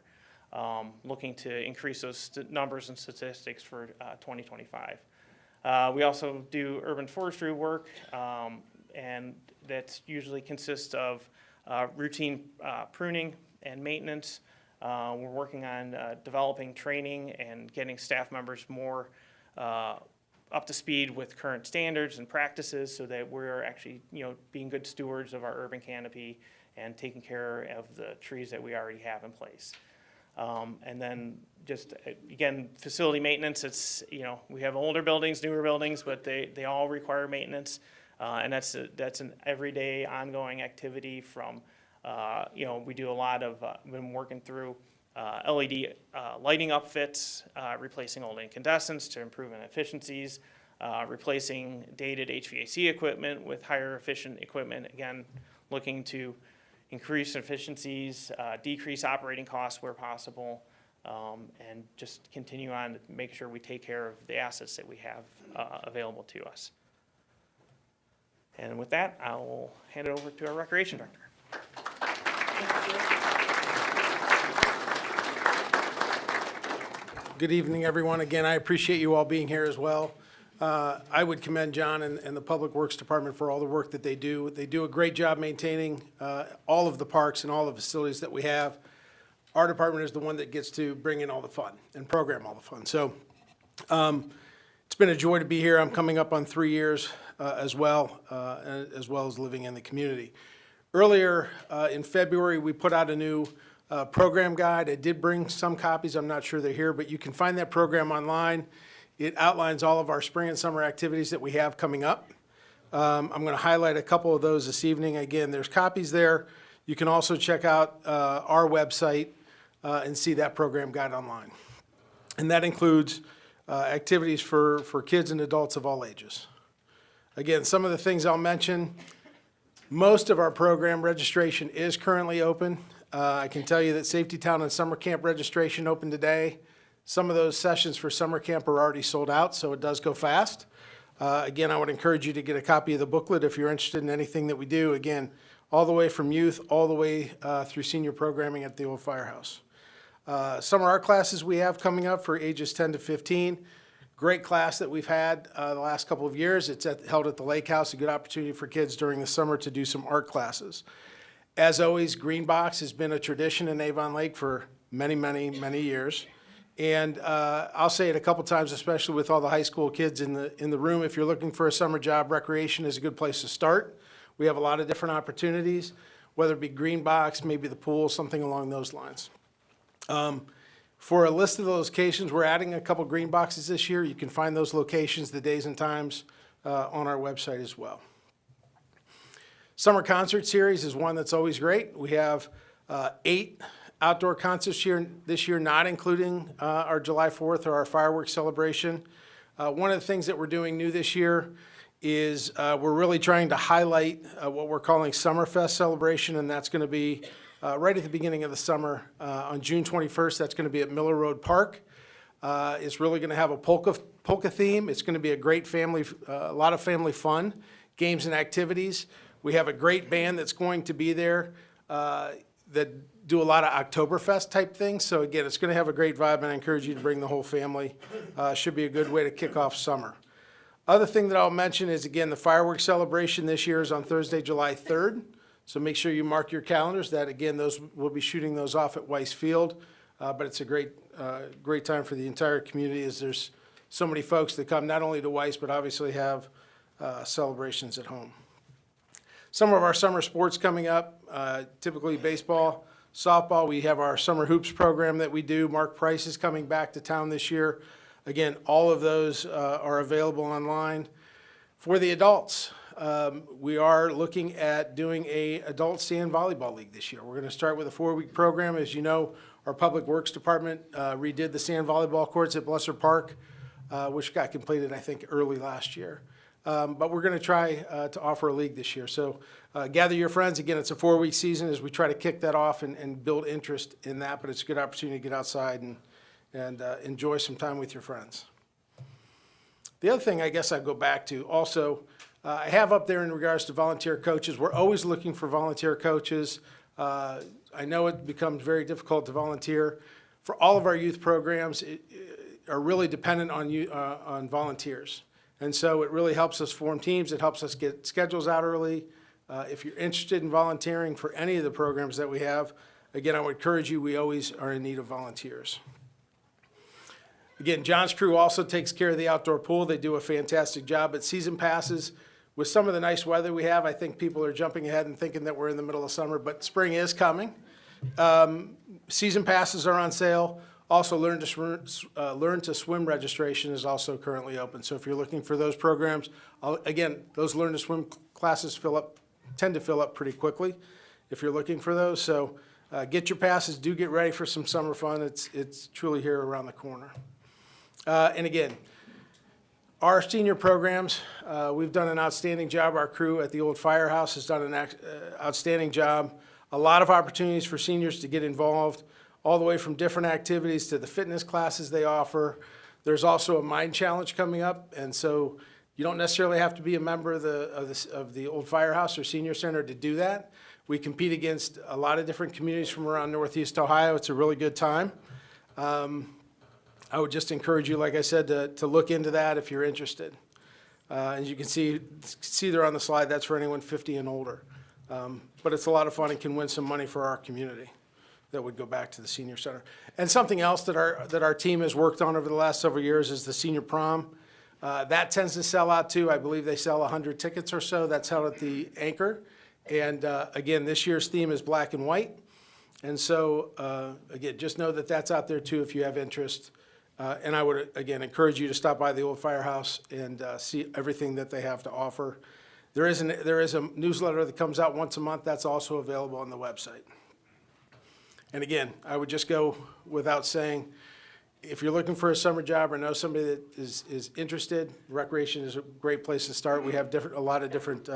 looking to increase those numbers and statistics for 2025. We also do urban forestry work, and that usually consists of routine pruning and maintenance. We're working on developing training and getting staff members more up to speed with current standards and practices so that we're actually, being good stewards of our urban canopy and taking care of the trees that we already have in place. And then just, again, facility maintenance, it's, we have older buildings, newer buildings, but they all require maintenance. And that's an everyday ongoing activity from, we do a lot of, been working through LED lighting upfits, replacing old incandescents to improve efficiencies, replacing dated HVAC equipment with higher efficient equipment, again, looking to increase efficiencies, decrease operating costs where possible, and just continue on to make sure we take care of the assets that we have available to us. And with that, I will hand it over to our Recreation Director. Good evening, everyone. Again, I appreciate you all being here as well. I would commend John and the Public Works Department for all the work that they do. They do a great job maintaining all of the parks and all the facilities that we have. Our department is the one that gets to bring in all the fun and program all the fun. So it's been a joy to be here. I'm coming up on 3 years as well as living in the community. Earlier in February, we put out a new program guide. I did bring some copies. I'm not sure they're here, but you can find that program online. It outlines all of our spring and summer activities that we have coming up. I'm going to highlight a couple of those this evening. Again, there's copies there. You can also check out our website and see that program guide online. And that includes activities for kids and adults of all ages. Again, some of the things I'll mention, most of our program registration is currently open. I can tell you that Safety Town and Summer Camp registration opened today. Some of those sessions for summer camp are already sold out, so it does go fast. Again, I would encourage you to get a copy of the booklet if you're interested in anything that we do. Again, all the way from youth, all the way through senior programming at the old firehouse. Summer art classes we have coming up for ages 10 to 15. Great class that we've had the last couple of years. It's held at the Lake House, a good opportunity for kids during the summer to do some art classes. As always, Green Box has been a tradition in Avon Lake for many, many, many years. And I'll say it a couple times, especially with all the high school kids in the room. If you're looking for a summer job, recreation is a good place to start. We have a lot of different opportunities, whether it be Green Box, maybe the pool, something along those lines. For a list of the locations, we're adding a couple Green Boxes this year. You can find those locations, the days and times, on our website as well. Summer Concert Series is one that's always great. We have 8 outdoor concerts this year, not including our July 4th or our fireworks celebration. One of the things that we're doing new this year is we're really trying to highlight what we're calling Summerfest celebration, and that's going to be right at the beginning of the summer on June 21st. That's going to be at Miller Road Park. It's really going to have a polka theme. It's going to be a great family, a lot of family fun, games and activities. We have a great band that's going to be there that do a lot of Oktoberfest type things. So again, it's going to have a great vibe, and I encourage you to bring the whole family. Should be a good way to kick off summer. Other thing that I'll mention is, again, the fireworks celebration this year is on Thursday, July 3rd. So make sure you mark your calendars that, again, we'll be shooting those off at Weiss Field. but it's a great time for the entire community as there's so many folks that come not only to Weiss, but obviously have celebrations at home. Some of our summer sports coming up, typically baseball, softball. We have our summer hoops program that we do. Mark Price is coming back to town this year. Again, all of those are available online. For the adults, we are looking at doing a adult sand volleyball league this year. We're going to start with a 4-week program. As you know, our Public Works Department redid the sand volleyball courts at Blesser Park, which got completed, I think, early last year. But we're going to try to offer a league this year. So gather your friends. Again, it's a 4-week season as we try to kick that off and build interest in that. But it's a good opportunity to get outside and enjoy some time with your friends. The other thing I guess I'd go back to also, I have up there in regards to volunteer coaches. We're always looking for volunteer coaches. I know it becomes very difficult to volunteer. For all of our youth programs, are really dependent on volunteers. And so it really helps us form teams. It helps us get schedules out early. If you're interested in volunteering for any of the programs that we have, again, I would encourage you, we always are in need of volunteers. Again, John's crew also takes care of the outdoor pool. They do a fantastic job. But season passes, with some of the nice weather we have, I think people are jumping ahead and thinking that we're in the middle of summer, but spring is coming. Season passes are on sale. Also, Learn to Swim registration is also currently open. So if you're looking for those programs, again, those Learn to Swim classes tend to fill up pretty quickly if you're looking for those. So get your passes. Do get ready for some summer fun. It's truly here around the corner. And again, our senior programs, we've done an outstanding job. Our crew at the old firehouse has done an outstanding job. A lot of opportunities for seniors to get involved, all the way from different activities to the fitness classes they offer. There's also a mind challenge coming up, and so you don't necessarily have to be a member of the old firehouse or senior center to do that. We compete against a lot of different communities from around Northeast Ohio. It's a really good time. I would just encourage you, like I said, to look into that if you're interested. As you can see there on the slide, that's for anyone 50 and older. But it's a lot of fun and can win some money for our community that would go back to the senior center. And something else that our team has worked on over the last several years is the senior prom. That tends to sell out too. I believe they sell 100 tickets or so. That's held at the Anchor. And again, this year's theme is black and white. And so again, just know that that's out there too if you have interest. And I would, again, encourage you to stop by the old firehouse and see everything that they have to offer. There is a newsletter that comes out once a month. That's also available on the website. And again, I would just go without saying, if you're looking for a summer job or know somebody that is interested, recreation is a great place to start. We have a lot of different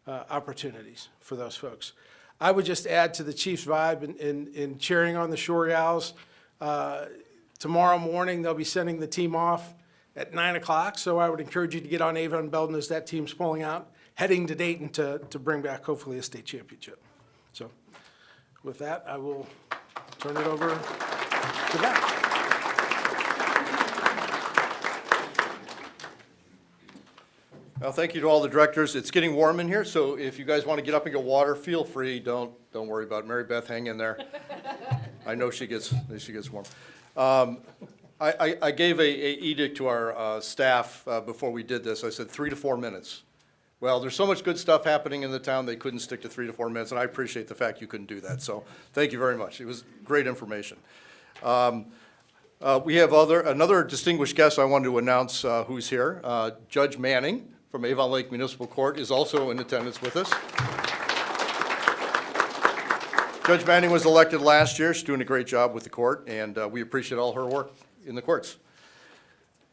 opportunities for those folks. I would just add to the Chiefs vibe in cheering on the Shore Owls. Tomorrow morning, they'll be sending the team off at 9 o'clock, so I would encourage you to get on Avon Belden as that team's pulling out, heading to Dayton to bring back hopefully a state championship. So with that, I will turn it over to Matt. Well, thank you to all the directors. It's getting warm in here, so if you guys want to get up and get water, feel free. Don't worry about it. Mary Beth, hang in there. I know she gets warm. I gave a edict to our staff before we did this. I said 3 to 4 minutes. Well, there's so much good stuff happening in the town, they couldn't stick to 3 to 4 minutes, and I appreciate the fact you couldn't do that. So thank you very much. It was great information. We have another distinguished guest I wanted to announce who's here. Judge Manning from Avon Lake Municipal Court is also in attendance with us. Judge Manning was elected last year. She's doing a great job with the court, and we appreciate all her work in the courts.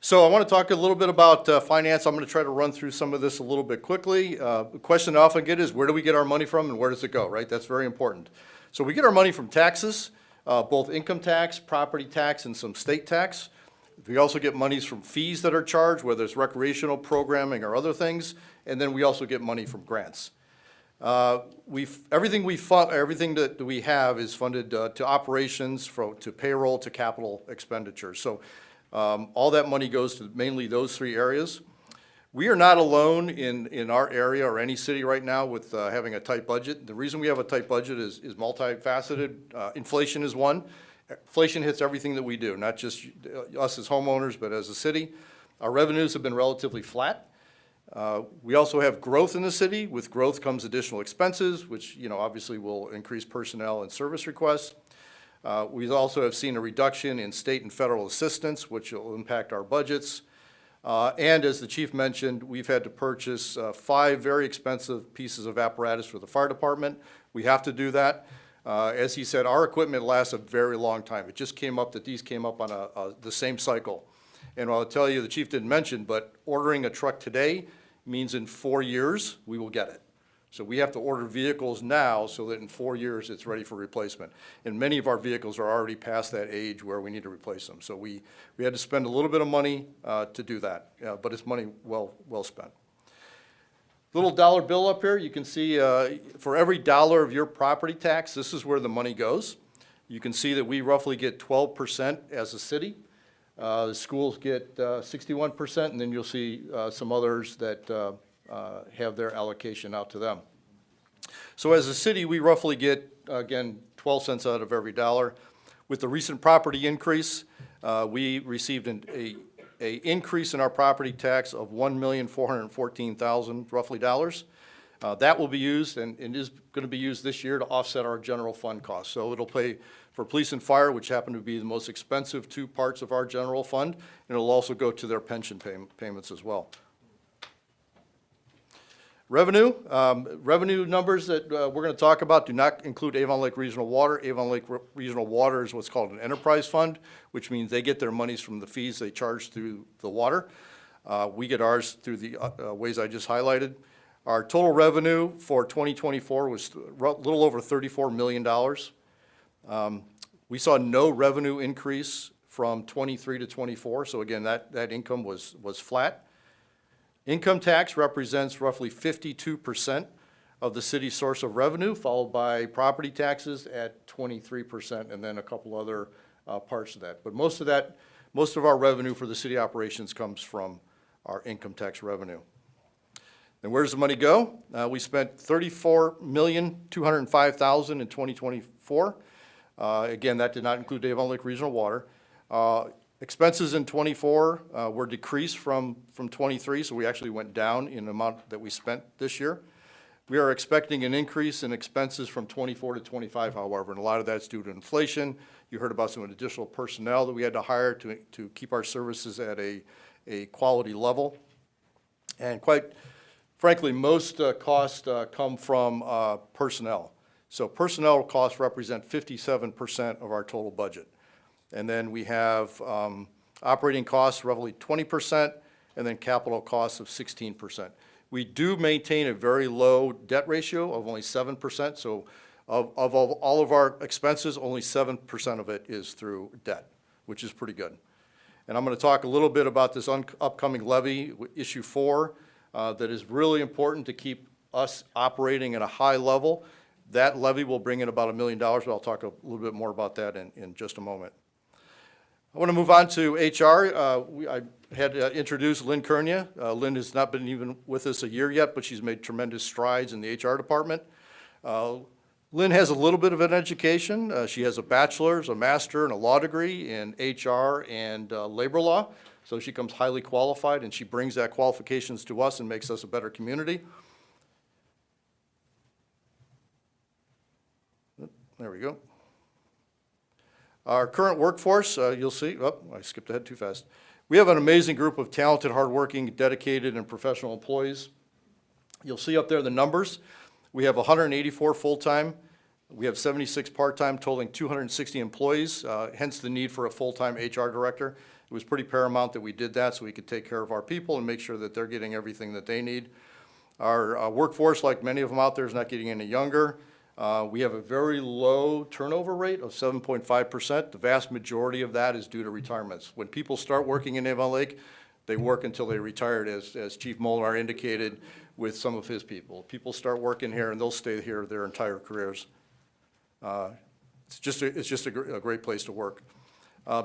So I want to talk a little bit about finance. I'm going to try to run through some of this a little bit quickly. The question I often get is, where do we get our money from and where does it go, right? That's very important. So we get our money from taxes, both income tax, property tax, and some state tax. We also get monies from fees that are charged, whether it's recreational programming or other things, and then we also get money from grants. Everything that we have is funded to operations, to payroll, to capital expenditures. So all that money goes to mainly those 3 areas. We are not alone in our area or any city right now with having a tight budget. The reason we have a tight budget is multifaceted. Inflation is one, Inflation hits everything that we do, not just us as homeowners, but as a city. Our revenues have been relatively flat. We also have growth in the city. With growth comes additional expenses, which, obviously will increase personnel and service requests. We also have seen a reduction in state and federal assistance, which will impact our budgets. And as the chief mentioned, we've had to purchase 5 very expensive pieces of apparatus for the fire department. We have to do that. As he said, our equipment lasts a very long time. It just came up that these came up on the same cycle. And I'll tell you, the chief didn't mention, but ordering a truck today means in 4 years, we will get it. So we have to order vehicles now so that in 4 years, it's ready for replacement. And many of our vehicles are already past that age where we need to replace them. So we had to spend a little bit of money to do that, but it's money well spent. Little dollar bill up here, you can see for every dollar of your property tax, this is where the money goes. You can see that we roughly get 12% as a city. The schools get 61%, and then you'll see some others that have their allocation out to them. So as a city, we roughly get, again, 12 cents out of every dollar. With the recent property increase, we received an increase in our property tax of $1,414,000 roughly dollars. That will be used and is going to be used this year to offset our general fund costs. So it'll pay for police and fire, which happen to be the most expensive 2 parts of our general fund, and it'll also go to their pension payments as well. Revenue numbers that we're going to talk about do not include Avon Lake Regional Water. Avon Lake Regional Water is what's called an enterprise fund, which means they get their monies from the fees they charge through the water. We get ours through the ways I just highlighted. Our total revenue for 2024 was a little over $34 million. We saw no revenue increase from 23 to 24, so again, that income was flat. Income tax represents roughly 52% of the city's source of revenue, followed by property taxes at 23%, and then a couple other parts of that. But most of our revenue for the city operations comes from our income tax revenue. And where does the money go? We spent $34,205,000 in 2024. Again, that did not include Avon Lake Regional Water. Expenses in '24 were decreased from '23, so we actually went down in the amount that we spent this year. We are expecting an increase in expenses from '24 to '25, however, and a lot of that's due to inflation. You heard about some additional personnel that we had to hire to keep our services at a quality level. And quite frankly, most costs come from personnel. So personnel costs represent 57% of our total budget. And then we have operating costs roughly 20%, and then capital costs of 16%. We do maintain a very low debt ratio of only 7%, so of all of our expenses, only 7% of it is through debt, which is pretty good. And I'm going to talk a little bit about this upcoming levy, issue 4, that is really important to keep us operating at a high level. That levy will bring in about $1 million, but I'll talk a little bit more about that in just a moment. I want to move on to HR. I had introduced Lynn Kernia. Lynn has not been even with us a year yet, but she's made tremendous strides in the HR department. Lynn has a little bit of an education. She has a bachelor's, a master, and a law degree in HR and labor law. So she comes highly qualified, and she brings that qualifications to us and makes us a better community. There we go. Our current workforce, you'll see, I skipped ahead too fast. We have an amazing group of talented, hardworking, dedicated, and professional employees. You'll see up there the numbers. We have 184 full-time. We have 76 part-time, totaling 260 employees, hence the need for a full-time HR director. It was pretty paramount that we did that so we could take care of our people and make sure that they're getting everything that they need. Our workforce, like many of them out there, is not getting any younger. We have a very low turnover rate of 7.5%. The vast majority of that is due to retirements. When people start working in Avon Lake, they work until they retired, as Chief Molnar indicated with some of his people. People start working here and they'll stay here their entire careers. It's just a great place to work.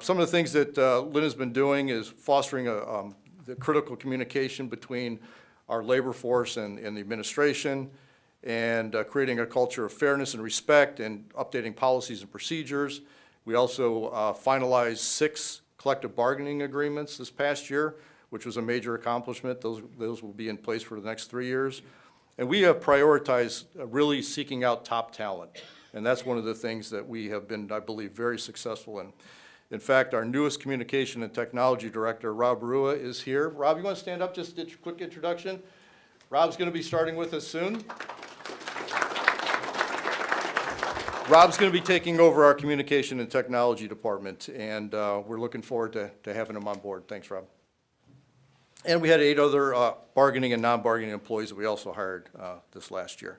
Some of the things that Lynn has been doing is fostering the critical communication between our labor force and the administration, and creating a culture of fairness and respect, and updating policies and procedures. We also finalized 6 collective bargaining agreements this past year, which was a major accomplishment. Those will be in place for the next 3 years. And we have prioritized really seeking out top talent. And that's one of the things that we have been, I believe, very successful in. In fact, our newest communication and technology director, Rob Rua, is here. Rob, you want to stand up, just a quick introduction? Rob's going to be starting with us soon. Rob's going to be taking over our communication and technology department, and we're looking forward to having him on board. Thanks, Rob. And we had 8 other bargaining and non-bargaining employees that we also hired this last year.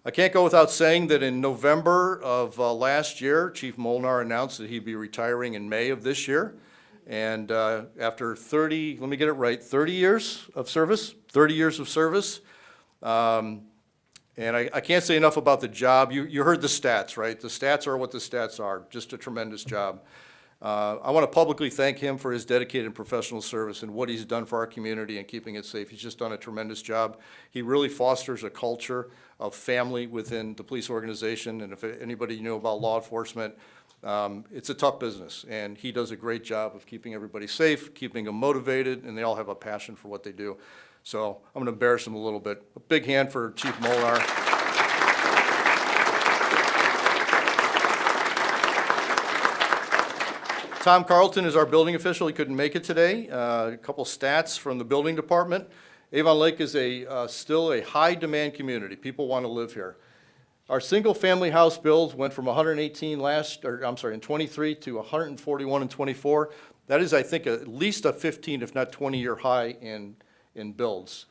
I can't go without saying that in November of last year, Chief Molnar announced that he'd be retiring in May of this year. And after 30, let me get it right, 30 years of service, and I can't say enough about the job. You heard the stats, right? The stats are what the stats are, just a tremendous job. I want to publicly thank him for his dedicated and professional service and what he's done for our community and keeping it safe. He's just done a tremendous job. He really fosters a culture of family within the police organization, and if anybody you know about law enforcement, it's a tough business, and he does a great job of keeping everybody safe, keeping them motivated, and they all have a passion for what they do. So I'm going to embarrass him a little bit. A big hand for Chief Molnar. Tom Carlton is our building official. He couldn't make it today. A couple stats from the building department. Avon Lake is still a high-demand community. People want to live here. Our single-family house builds went from 118 in 23 to 141 in 24. That is, I think, at least a 15, if not 20-year high in builds.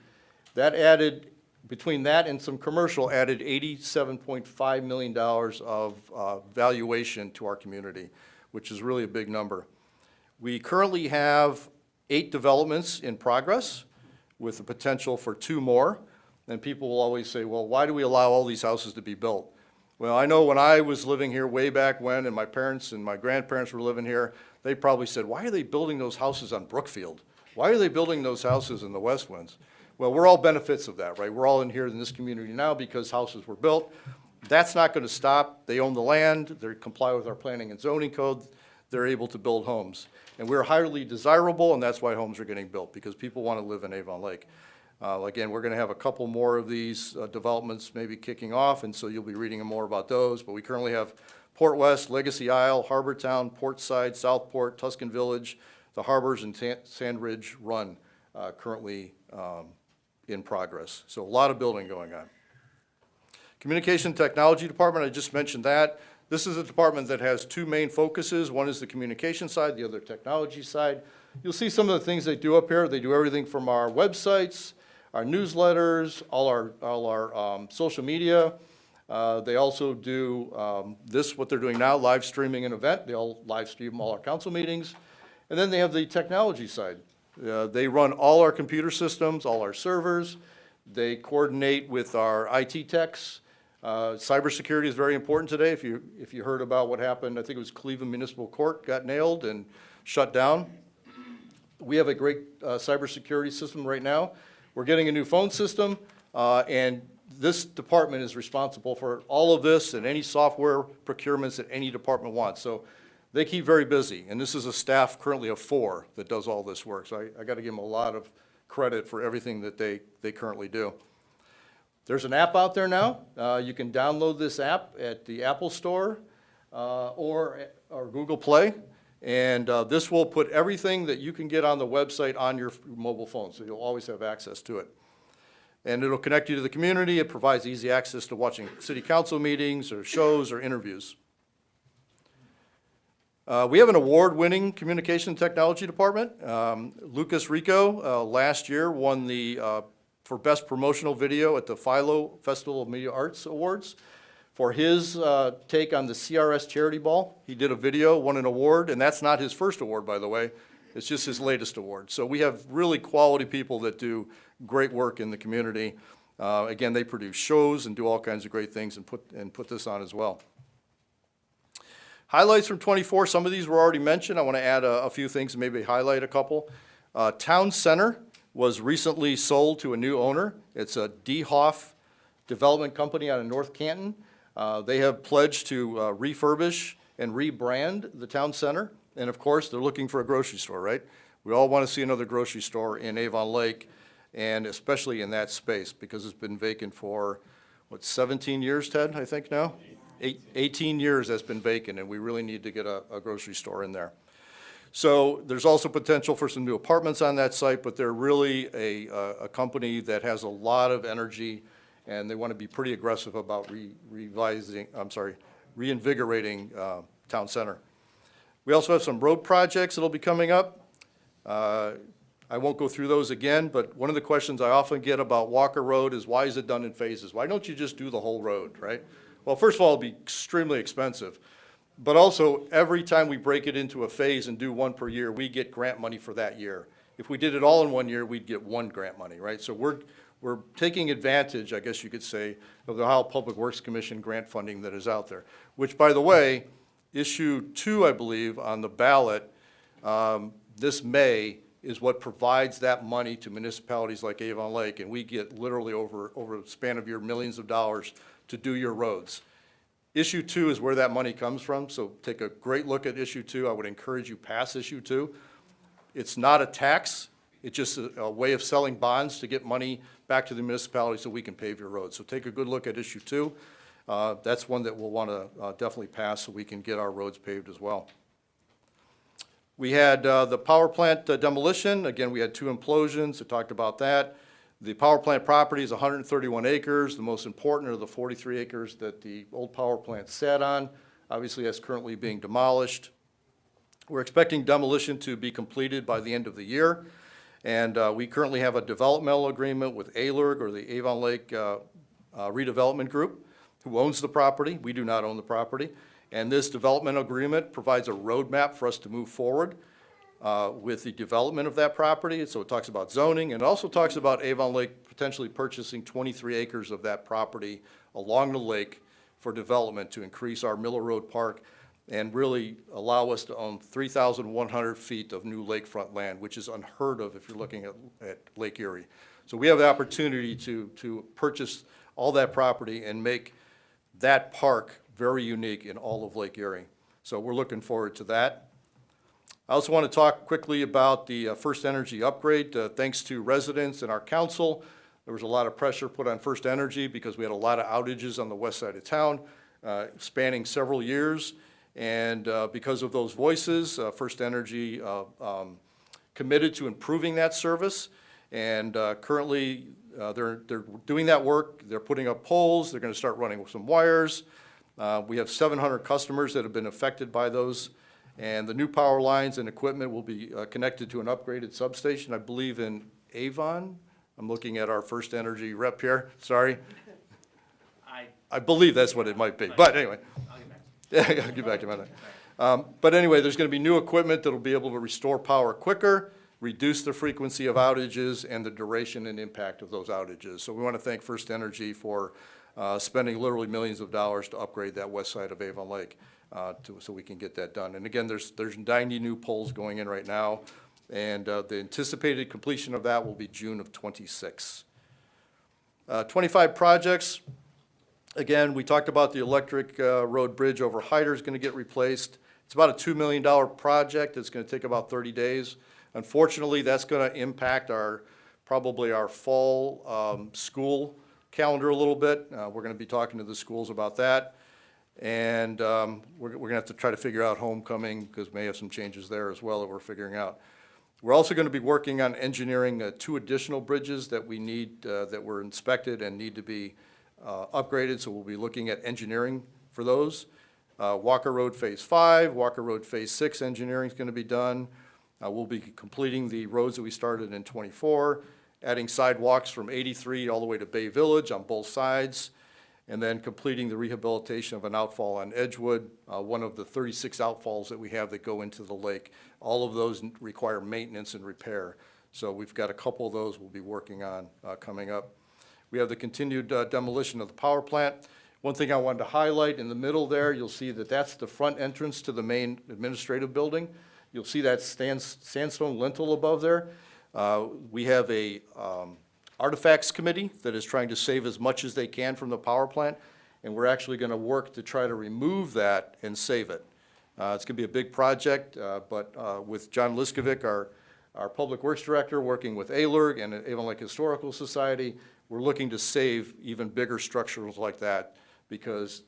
That added, between that and some commercial, added $87.5 million of valuation to our community, which is really a big number. We currently have 8 developments in progress with the potential for 2 more. And people will always say, well, why do we allow all these houses to be built? Well, I know when I was living here way back when, and my parents and my grandparents were living here, they probably said, why are they building those houses on Brookfield? Why are they building those houses in the West Winds? Well, we're all benefits of that, right? We're all in here in this community now because houses were built. That's not going to stop. They own the land. They comply with our planning and zoning code. They're able to build homes. And we're highly desirable, and that's why homes are getting built, because people want to live in Avon Lake. Again, we're going to have a couple more of these developments maybe kicking off, and so you'll be reading more about those. But we currently have Port West, Legacy Isle, Harbortown, Portside, Southport, Tuscan Village, the Harbors, and Sandridge Run currently in progress. So a lot of building going on. Communication Technology Department, I just mentioned that. This is a department that has 2 main focuses. One is the communication side, the other technology side. You'll see some of the things they do up here. They do everything from our websites, our newsletters, all our social media. They also do what they're doing now, live streaming an event. They'll live stream all our council meetings. And then they have the technology side. They run all our computer systems, all our servers. They coordinate with our IT techs. Cybersecurity is very important today. If you heard about what happened, I think it was Cleveland Municipal Court got nailed and shut down. We have a great cybersecurity system right now. We're getting a new phone system, and this department is responsible for all of this and any software procurements that any department wants. So they keep very busy, and this is a staff currently of 4 that does all this work. So I got to give them a lot of credit for everything that they currently do. There's an app out there now. You can download this app at the Apple Store or Google Play. And this will put everything that you can get on the website on your mobile phone, so you'll always have access to it. And it'll connect you to the community. It provides easy access to watching city council meetings or shows or interviews. We have an award-winning communication technology department. Lucas Rico last year won for Best Promotional Video at the Philo Festival of Media Arts Awards. For his take on the CRS Charity Ball. He did a video, won an award, and that's not his first award, by the way. It's just his latest award. So we have really quality people that do great work in the community. Again, they produce shows and do all kinds of great things and put this on as well. Highlights from 24, some of these were already mentioned. I want to add a few things and maybe highlight a couple. Town Center was recently sold to a new owner. It's a DeHoff development company out of North Canton. They have pledged to refurbish and rebrand the town center. And of course, they're looking for a grocery store, right? We all want to see another grocery store in Avon Lake, and especially in that space, because it's been vacant for, what, 17 years, Ted, I think now? 18 years that's been vacant, and we really need to get a grocery store in there. So there's also potential for some new apartments on that site, but they're really a company that has a lot of energy, and they want to be pretty aggressive about reinvigorating town center. We also have some road projects that'll be coming up. I won't go through those again, but one of the questions I often get about Walker Road is, why is it done in phases? Why don't you just do the whole road, right? Well, first of all, it'll be extremely expensive. But also, every time we break it into a phase and do one per year, we get grant money for that year. If we did it all in 1 year, we'd get one grant money, right? So we're taking advantage, I guess you could say, of the Ohio Public Works Commission grant funding that is out there. Which, by the way, issue 2, I believe, on the ballot this May is what provides that money to municipalities like Avon Lake, and we get literally over a span of year millions of dollars to do your roads. Issue 2 is where that money comes from, so take a great look at issue 2. I would encourage you pass issue 2. It's not a tax, it's just a way of selling bonds to get money back to the municipality so we can pave your roads. So take a good look at issue 2. That's one that we'll want to definitely pass so we can get our roads paved as well. We had the power plant demolition. Again, we had 2 implosions. I talked about that. The power plant property is 131 acres. The most important are the 43 acres that the old power plant sat on. Obviously, that's currently being demolished. We're expecting demolition to be completed by the end of the year. And we currently have a developmental agreement with ALC, or the Avon Lake Redevelopment Group, who owns the property. We do not own the property. And this development agreement provides a roadmap for us to move forward with the development of that property. So it talks about zoning, and it also talks about Avon Lake potentially purchasing 23 acres of that property along the lake for development to increase our Miller Road Park and really allow us to own 3,100 feet of new lakefront land, which is unheard of if you're looking at Lake Erie. So we have the opportunity to purchase all that property and make that park very unique in all of Lake Erie. So we're looking forward to that. I also want to talk quickly about the First Energy upgrade. Thanks to residents and our council, there was a lot of pressure put on First Energy because we had a lot of outages on the west side of town spanning several years. And because of those voices, First Energy committed to improving that service. And currently, they're doing that work. They're putting up poles. They're going to start running some wires. We have 700 customers that have been affected by those. And the new power lines and equipment will be connected to an upgraded substation, I believe in Avon. I'm looking at our First Energy rep here, sorry. I believe that's what it might be, but anyway. I'll get back to that. But anyway, there's going to be new equipment that will be able to restore power quicker, reduce the frequency of outages, and the duration and impact of those outages. So we want to thank First Energy for spending literally millions of dollars to upgrade that west side of Avon Lake so we can get that done. And again, there's 90 new poles going in right now, and the anticipated completion of that will be June of '26. 25 projects. Again, we talked about the electric road bridge over Hyder is going to get replaced. It's about a $2 million project. It's going to take about 30 days. Unfortunately, that's going to impact probably our fall school calendar a little bit. We're going to be talking to the schools about that. And we're going to have to try to figure out homecoming because may have some changes there as well that we're figuring out. We're also going to be working on engineering 2 additional bridges that we need, that were inspected and need to be upgraded. So we'll be looking at engineering for those. Walker Road Phase 5, Walker Road Phase 6 engineering is going to be done. We'll be completing the roads that we started in '24, adding sidewalks from 83 all the way to Bay Village on both sides, and then completing the rehabilitation of an outfall on Edgewood, one of the 36 outfalls that we have that go into the lake. All of those require maintenance and repair. So we've got a couple of those we'll be working on coming up. We have the continued demolition of the power plant. One thing I wanted to highlight in the middle there, you'll see that that's the front entrance to the main administrative building. You'll see that sandstone lintel above there. We have a artifacts committee that is trying to save as much as they can from the power plant, and we're actually going to work to try to remove that and save it. It's going to be a big project, but with John Liskovic, our Public Works Director, working with ALRG and Avon Lake Historical Society, we're looking to save even bigger structures like that because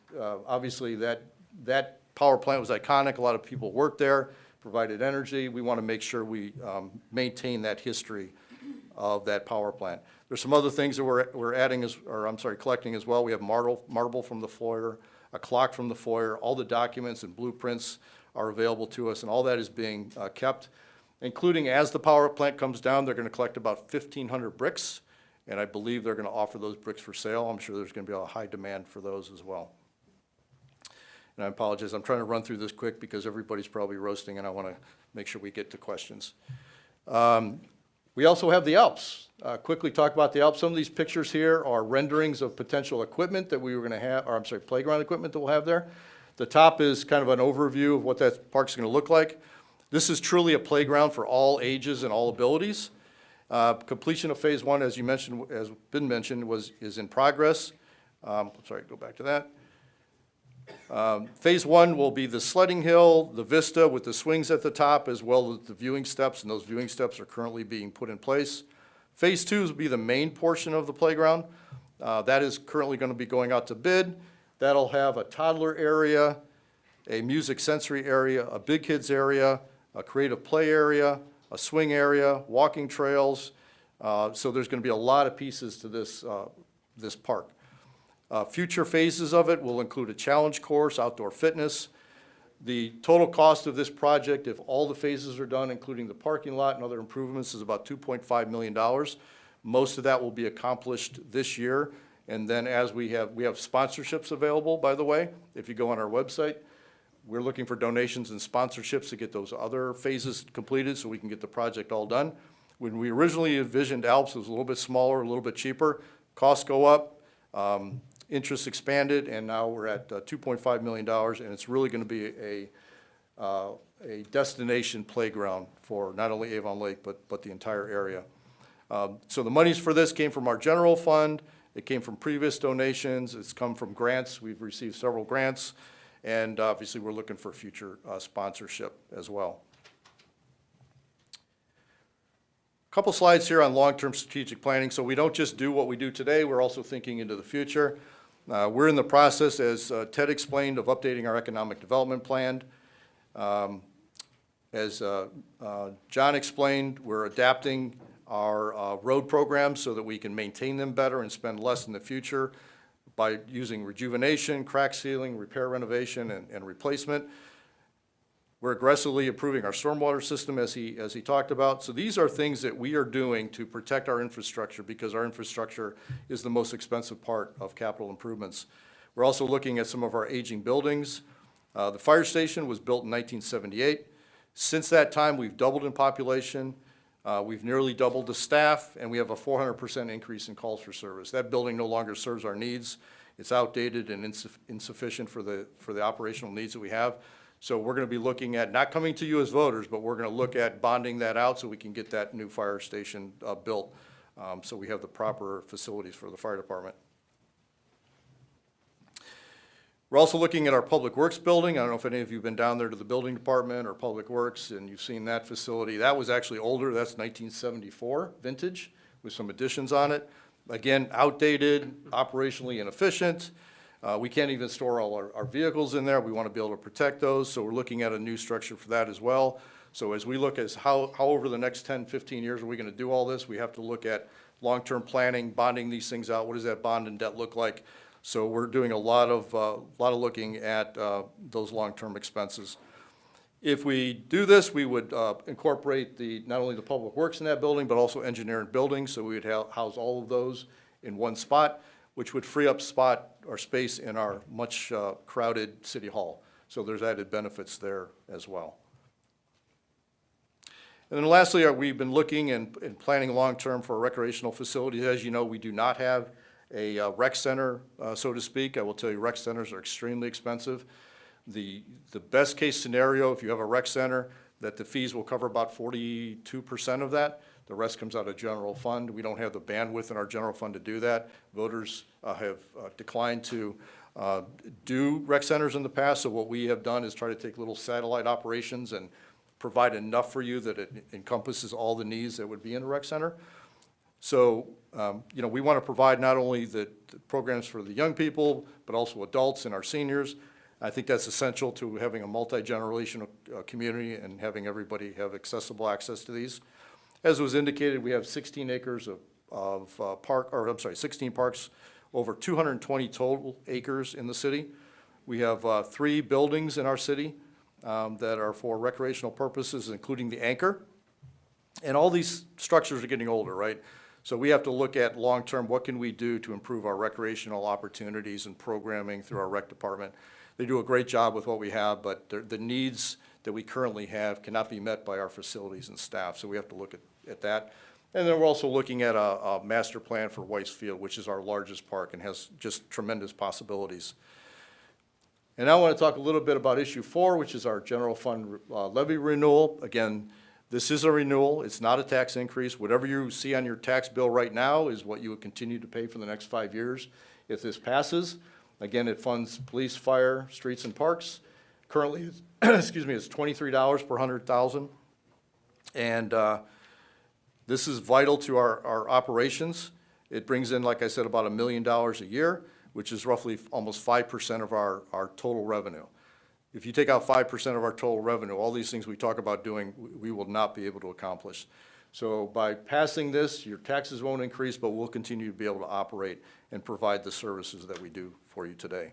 obviously that power plant was iconic. A lot of people worked there, provided energy. We want to make sure we maintain that history of that power plant. There's some other things that we're adding, collecting as well. We have marble from the foyer, a clock from the foyer. All the documents and blueprints are available to us, and all that is being kept, including as the power plant comes down, they're going to collect about 1,500 bricks, and I believe they're going to offer those bricks for sale. I'm sure there's going to be a high demand for those as well. And I apologize, I'm trying to run through this quick because everybody's probably roasting, and I want to make sure we get to questions. We also have the Alps. Quickly talk about the Alps. Some of these pictures here are renderings of potential equipment that we were going to have, or playground equipment that we'll have there. The top is kind of an overview of what that park's going to look like. This is truly a playground for all ages and all abilities. Completion of phase one, as you mentioned, has been mentioned, is in progress. Go back to that. Phase one will be the sledding hill, the vista with the swings at the top, as well as the viewing steps, and those viewing steps are currently being put in place. Phase two will be the main portion of the playground. That is currently going to be going out to bid. That'll have a toddler area, a music sensory area, a big kids area, a creative play area, a swing area, walking trails. So there's going to be a lot of pieces to this park. Future phases of it will include a challenge course, outdoor fitness. The total cost of this project, if all the phases are done, including the parking lot and other improvements, is about $2.5 million. Most of that will be accomplished this year. And then as we have sponsorships available, by the way, if you go on our website, we're looking for donations and sponsorships to get those other phases completed so we can get the project all done. When we originally envisioned Alps, it was a little bit smaller, a little bit cheaper. Costs go up. Interest expanded, and now we're at $2.5 million, and it's really going to be a destination playground for not only Avon Lake, but the entire area. So the monies for this came from our general fund. It came from previous donations. It's come from grants. We've received several grants, and obviously we're looking for future sponsorship as well. Couple slides here on long-term strategic planning. So we don't just do what we do today, we're also thinking into the future. We're in the process, as Ted explained, of updating our economic development plan. As John explained, we're adapting our road programs so that we can maintain them better and spend less in the future by using rejuvenation, crack sealing, repair, renovation, and replacement. We're aggressively improving our stormwater system, as he talked about. So these are things that we are doing to protect our infrastructure because our infrastructure is the most expensive part of capital improvements. We're also looking at some of our aging buildings. The fire station was built in 1978. Since that time, we've doubled in population. We've nearly doubled the staff, and we have a 400% increase in calls for service. That building no longer serves our needs. It's outdated and insufficient for the operational needs that we have. So we're going to be looking at, not coming to you as voters, but we're going to look at bonding that out so we can get that new fire station built so we have the proper facilities for the fire department. We're also looking at our Public Works building. I don't know if any of you have been down there to the building department or Public Works and you've seen that facility. That was actually older. That's 1974 vintage with some additions on it. Again, outdated, operationally inefficient. We can't even store all our vehicles in there. We want to be able to protect those, so we're looking at a new structure for that as well. So as we look at how over the next 10, 15 years are we going to do all this, we have to look at long-term planning, bonding these things out. What does that bond and debt look like? So we're doing a lot of looking at those long-term expenses. If we do this, we would incorporate not only the Public Works in that building, but also engineering buildings, so we would house all of those in one spot, which would free up space in our much crowded City Hall. So there's added benefits there as well. And then lastly, we've been looking and planning long-term for recreational facilities. As you know, we do not have a rec center, so to speak. I will tell you, rec centers are extremely expensive. The best case scenario, if you have a rec center, that the fees will cover about 42% of that. The rest comes out of general fund. We don't have the bandwidth in our general fund to do that. Voters have declined to do rec centers in the past, so what we have done is try to take little satellite operations and provide enough for you that it encompasses all the needs that would be in a rec center. So, we want to provide not only the programs for the young people, but also adults and our seniors. I think that's essential to having a multi-generational community and having everybody have accessible access to these. As was indicated, we have 16 acres of 16 parks, over 220 total acres in the city. We have 3 buildings in our city that are for recreational purposes, including the Anchor. And all these structures are getting older, right? So we have to look at long-term, what can we do to improve our recreational opportunities and programming through our rec department. They do a great job with what we have, but the needs that we currently have cannot be met by our facilities and staff, so we have to look at that. And then we're also looking at a master plan for Weiss Field, which is our largest park and has just tremendous possibilities. And now I want to talk a little bit about issue 4, which is our general fund levy renewal. Again, this is a renewal. It's not a tax increase. Whatever you see on your tax bill right now is what you would continue to pay for the next 5 years if this passes. Again, it funds police, fire, streets, and parks. Currently, excuse me, it's $23 per 100,000. And this is vital to our operations. It brings in, like I said, about $1 million a year, which is roughly almost 5% of our total revenue. If you take out 5% of our total revenue, all these things we talk about doing, we will not be able to accomplish. So by passing this, your taxes won't increase, but we'll continue to be able to operate and provide the services that we do for you today.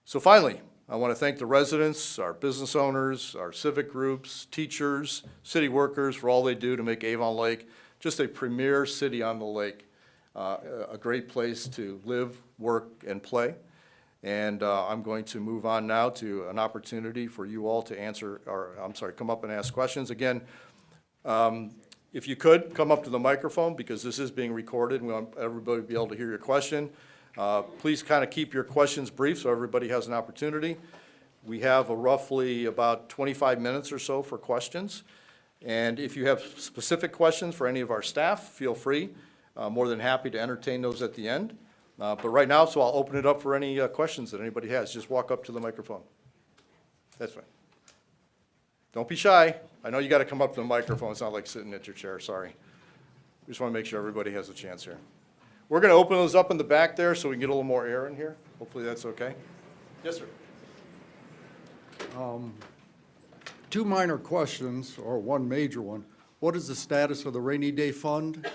So finally, I want to thank the residents, our business owners, our civic groups, teachers, city workers for all they do to make Avon Lake just a premier city on the lake, a great place to live, work, and play. And I'm going to move on now to an opportunity for you all to come up and ask questions. Again, if you could, come up to the microphone because this is being recorded. We want everybody to be able to hear your question. Please kind of keep your questions brief so everybody has an opportunity. We have roughly about 25 minutes or so for questions. And if you have specific questions for any of our staff, feel free. More than happy to entertain those at the end. But right now, so I'll open it up for any questions that anybody has. Just walk up to the microphone. That's fine. Don't be shy. I know you got to come up to the microphone. It's not like sitting at your chair, sorry. We just want to make sure everybody has a chance here. We're going to open those up in the back there so we can get a little more air in here. Hopefully that's okay. Yes, sir. 2 minor questions, or 1 major one. What is the status of the rainy day fund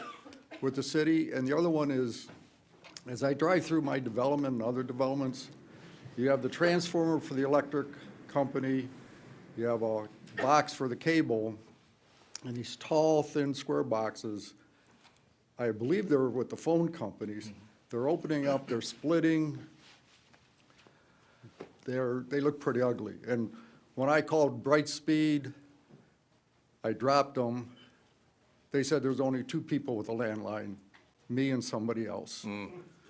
with the city? And the other one is, as I drive through my development and other developments, you have the transformer for the electric company, you have a box for the cable, and these tall, thin square boxes, I believe they're with the phone companies. They're opening up, they're splitting. They look pretty ugly. And when I called Brightspeed, I dropped them. They said there's only 2 people with a landline, me and somebody else.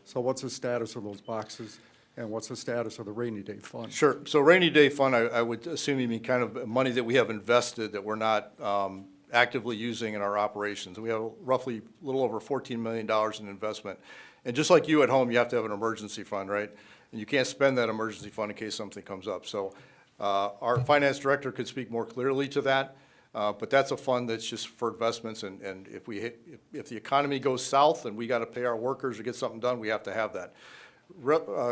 So what's the status of those boxes, and what's the status of the rainy day fund? Sure. So rainy day fund, I would assume you mean kind of money that we have invested that we're not actively using in our operations. We have roughly a little over $14 million in investment. And just like you at home, you have to have an emergency fund, right? And you can't spend that emergency fund in case something comes up. So our finance director could speak more clearly to that. But that's a fund that's just for investments, and if the economy goes south and we got to pay our workers to get something done, we have to have that.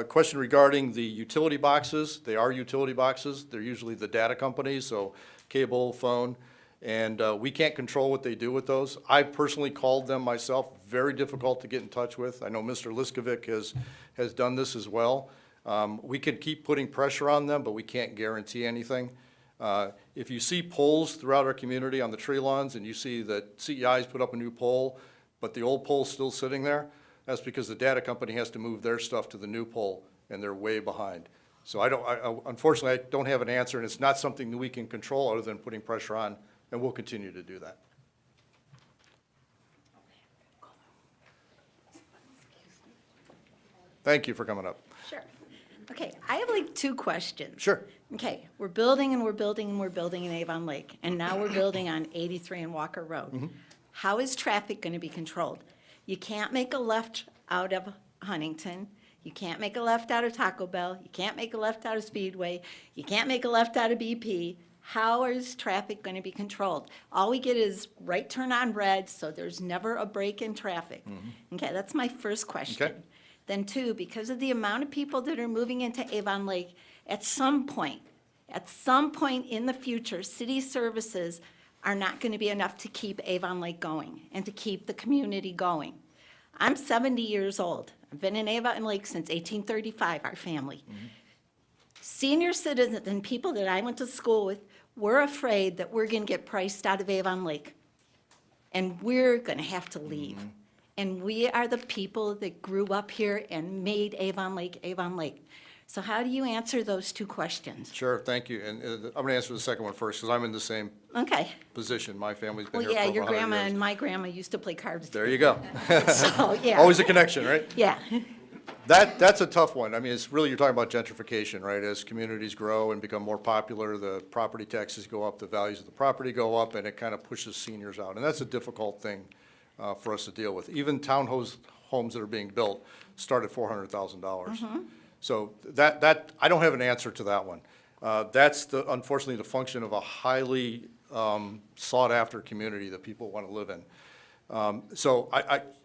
Question regarding the utility boxes. They are utility boxes. They're usually the data companies, so cable, phone, and we can't control what they do with those. I personally called them myself. Very difficult to get in touch with. I know Mr. Liskovic has done this as well. We can keep putting pressure on them, but we can't guarantee anything. If you see poles throughout our community on the tree lawns and you see that CEI's put up a new pole, but the old pole's still sitting there, that's because the data company has to move their stuff to the new pole and they're way behind. So unfortunately, I don't have an answer, and it's not something that we can control other than putting pressure on, and we'll continue to do that. Thank you for coming up. Sure. Okay, I have like two questions. Sure. Okay, we're building and we're building and we're building in Avon Lake, and now we're building on 83 and Walker Road. How is traffic going to be controlled? You can't make a left out of Huntington. You can't make a left out of Taco Bell. You can't make a left out of Speedway. You can't make a left out of BP. How is traffic going to be controlled? All we get is right turn on red, so there's never a break in traffic. Okay, that's my first question. Okay. Then two, because of the amount of people that are moving into Avon Lake, at some point in the future, city services are not going to be enough to keep Avon Lake going and to keep the community going. I'm 70 years old. I've been in Avon Lake since 1835, our family. Senior citizens and people that I went to school with were afraid that we're going to get priced out of Avon Lake, and we're going to have to leave. And we are the people that grew up here and made Avon Lake, Avon Lake. So how do you answer those two questions? Sure, thank you. And I'm going to answer the second one first, because I'm in the same Okay. position. My family's been Well, here for yeah, over your 100 grandma years. and my grandma used to play cards. There you go. So, yeah. Always a connection, right? Yeah. That's a tough one. I mean, it's really, you're talking about gentrification, right? As communities grow and become more popular, the property taxes go up, the values of the property go up, and it kind of pushes seniors out. And that's a difficult thing for us to deal with. Even townhomes that are being built start at $400,000. So that, I don't have an answer to that one. That's unfortunately the function of a highly sought-after community that people want to live in. So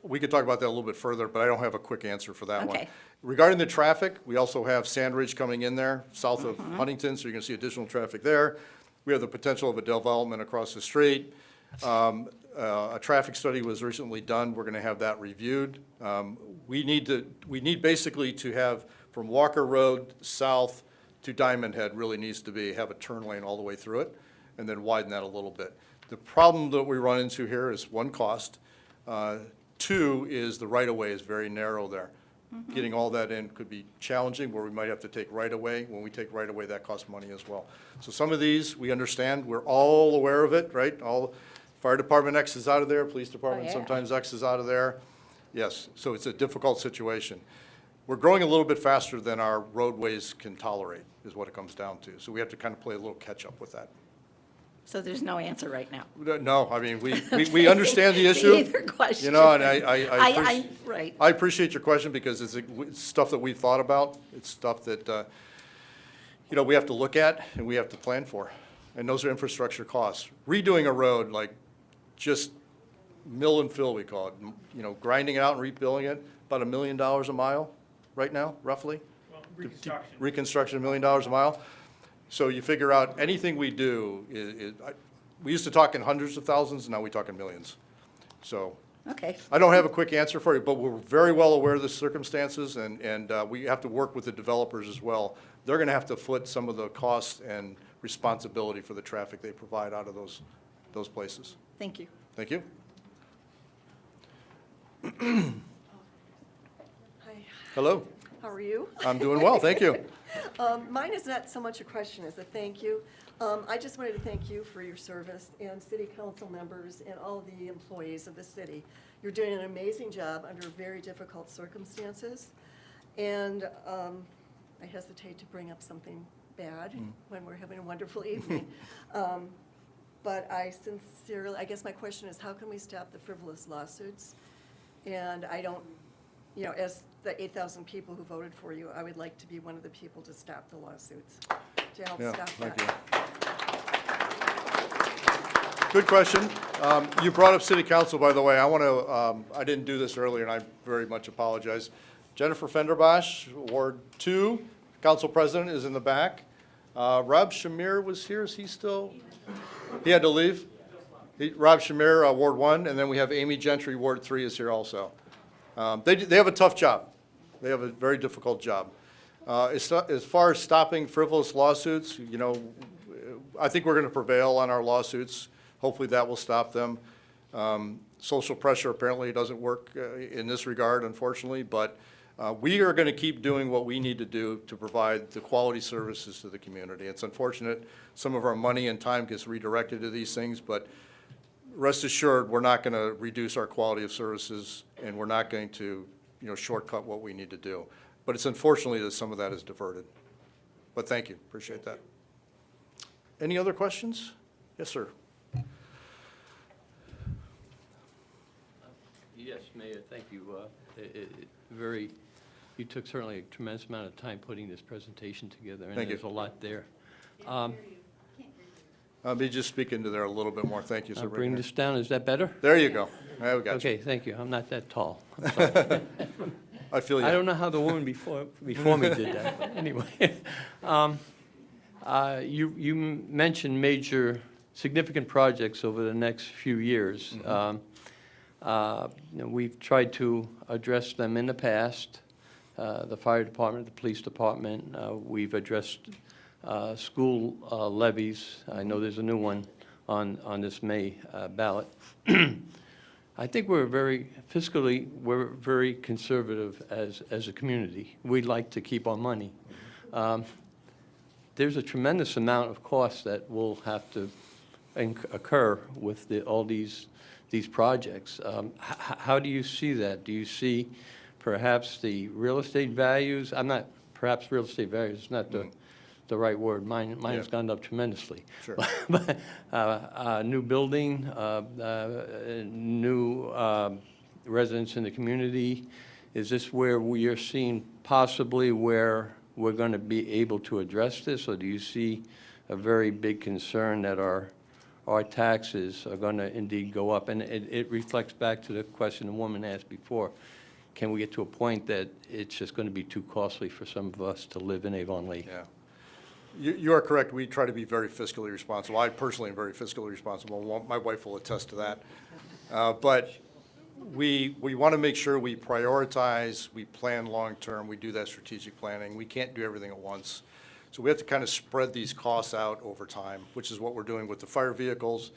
we could talk about that a little bit further, but I don't have a quick answer for that one. Okay. Regarding the traffic, we also have Sand Ridge coming in there, south of Huntington, so you're going to see additional traffic there. We have the potential of a development across the street. A traffic study was recently done. We're going to have that reviewed. We need basically to have from Walker Road south to Diamond Head really needs to have a turn lane all the way through it, and then widen that a little bit. The problem that we run into here is, one, cost. Two is the right-of-way is very narrow there. Getting all that in could be challenging, where we might have to take right-of-way. When we take right-of-way, that costs money as well. So some of these, we understand, we're all aware of it, right? All, fire department X is out of there, police department yeah. sometimes X is out of there. Yes, so it's a difficult situation. We're growing a little bit faster than our roadways can tolerate, is what it comes down to. So we have to kind of play a little catch-up with that. So there's no answer right now. No, I mean, we understand the issue. Either question. You know, and I Right. I appreciate your question, because it's stuff that we've thought about. It's stuff that, you know, we have to look at and we have to plan for. And those are infrastructure costs. Redoing a road, like just mill and fill, we call it, you know, grinding it out and rebuilding it, about $1 million a mile right now, roughly. Reconstruction, $1 million a mile. So you figure out anything we do, we used to talk in hundreds of thousands, now we talk in millions. So Okay. I don't have a quick answer for you, but we're very well aware of the circumstances, and we have to work with the developers as well. They're going to have to foot some of the costs and responsibility for the traffic they provide out of those places. Thank you. Thank you. Hi, Hello. how are you? I'm doing well, thank you. Mine is not so much a question as a thank you. I just wanted to thank you for your service, and city council members and all the employees of the city. You're doing an amazing job under very difficult circumstances. And I hesitate to bring up something bad when we're having a wonderful evening. But I sincerely, I guess my question is, how can we stop the frivolous lawsuits? And I don't, you know, as the 8,000 people who voted for you, I would like to be one of the people to stop the lawsuits, to help Yeah, stop thank that. you. Good question. You brought up city council, by the way. I want to, I didn't do this earlier, and I very much apologize. Jennifer Fenderbosch, Ward 2, council president, is in the back. Rob Shamir was here. Is he still? He had to leave? Rob Shamir, Ward 1, and then we have Amy Gentry, Ward 3 is here also. They have a tough job. They have a very difficult job. As far as stopping frivolous lawsuits, you know, I think we're going to prevail on our lawsuits. Hopefully that will stop them. Social pressure apparently doesn't work in this regard, unfortunately, but we are going to keep doing what we need to do to provide the quality services to the community. It's unfortunate some of our money and time gets redirected to these things, but rest assured, we're not going to reduce our quality of services, and we're not going to, you know, shortcut what we need to do. But it's unfortunately that some of that is diverted. But thank you, appreciate that. Any other questions? Yes, sir. Yes, Mayor, thank you. You took certainly a tremendous amount of time putting this presentation together, and Thank you. there's a lot there. Let me just speak into there a little bit more. Thank you, sir. I'll bring this down, is that better? There you go. There we got you. Okay, thank you. I'm not that tall. I'm sorry. I feel you. I don't know how the woman before me did that, but anyway. You mentioned major, significant projects over the next few years. We've tried to address them in the past. The fire department, the police department, we've addressed school levies. I know there's a new one on this May ballot. I think we're very conservative as a community. We like to keep our money. There's a tremendous amount of costs that will have to occur with all these projects. How do you see that? Do you see perhaps the real estate values? Perhaps real estate values is not the right word. Mine has gone up tremendously. Sure. But new building, new residents in the community, is this where we are seeing possibly where we're going to be able to address this? Or do you see a very big concern that our taxes are going to indeed go up? And it reflects back to the question the woman asked before. Can we get to a point that it's just going to be too costly for some of us to live in Avon Lake? Yeah. You are correct. We try to be very fiscally responsible. I personally am very fiscally responsible. My wife will attest to that. But we want to make sure we prioritize, we plan long-term, we do that strategic planning. We can't do everything at once. So we have to kind of spread these costs out over time, which is what we're doing with the fire vehicles.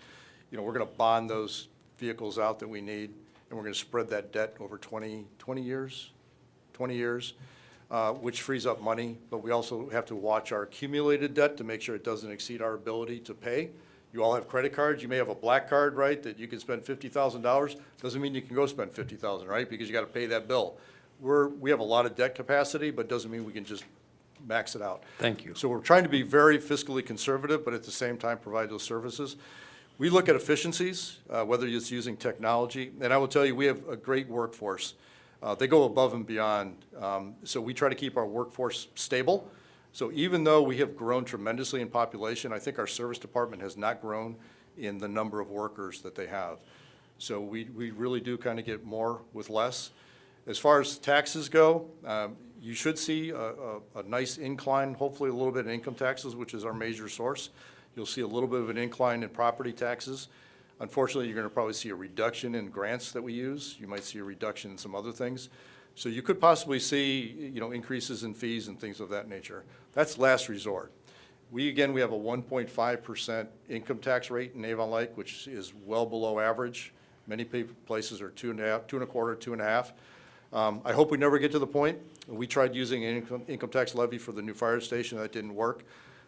We're going to bond those vehicles out that we need, and we're going to spread that debt over 20 years, which frees up money. But we also have to watch our accumulated debt to make sure it doesn't exceed our ability to pay. You all have credit cards. You may have a black card, right, that you can spend $50,000. Doesn't mean you can go spend $50,000, right, because you got to pay that bill. We have a lot of debt capacity, but doesn't mean we can just max it out. Thank you. So we're trying to be very fiscally conservative, but at the same time provide those services. We look at efficiencies, whether it's using technology, and I will tell you, we have a great workforce. They go above and beyond, so we try to keep our workforce stable. So even though we have grown tremendously in population, I think our service department has not grown in the number of workers that they have. So we really do kind of get more with less. As far as taxes go, you should see a nice incline, hopefully a little bit in income taxes, which is our major source. You'll see a little bit of an incline in property taxes. Unfortunately, you're going to probably see a reduction in grants that we use. You might see a reduction in some other things. So you could possibly see, increases in fees and things of that nature. That's last resort. We have a 1.5% income tax rate in Avon Lake, which is well below average. Many places are 2.5%, 2.25%, 2.5%. I hope we never get to the point. We tried using an income tax levy for the new fire station. That didn't work.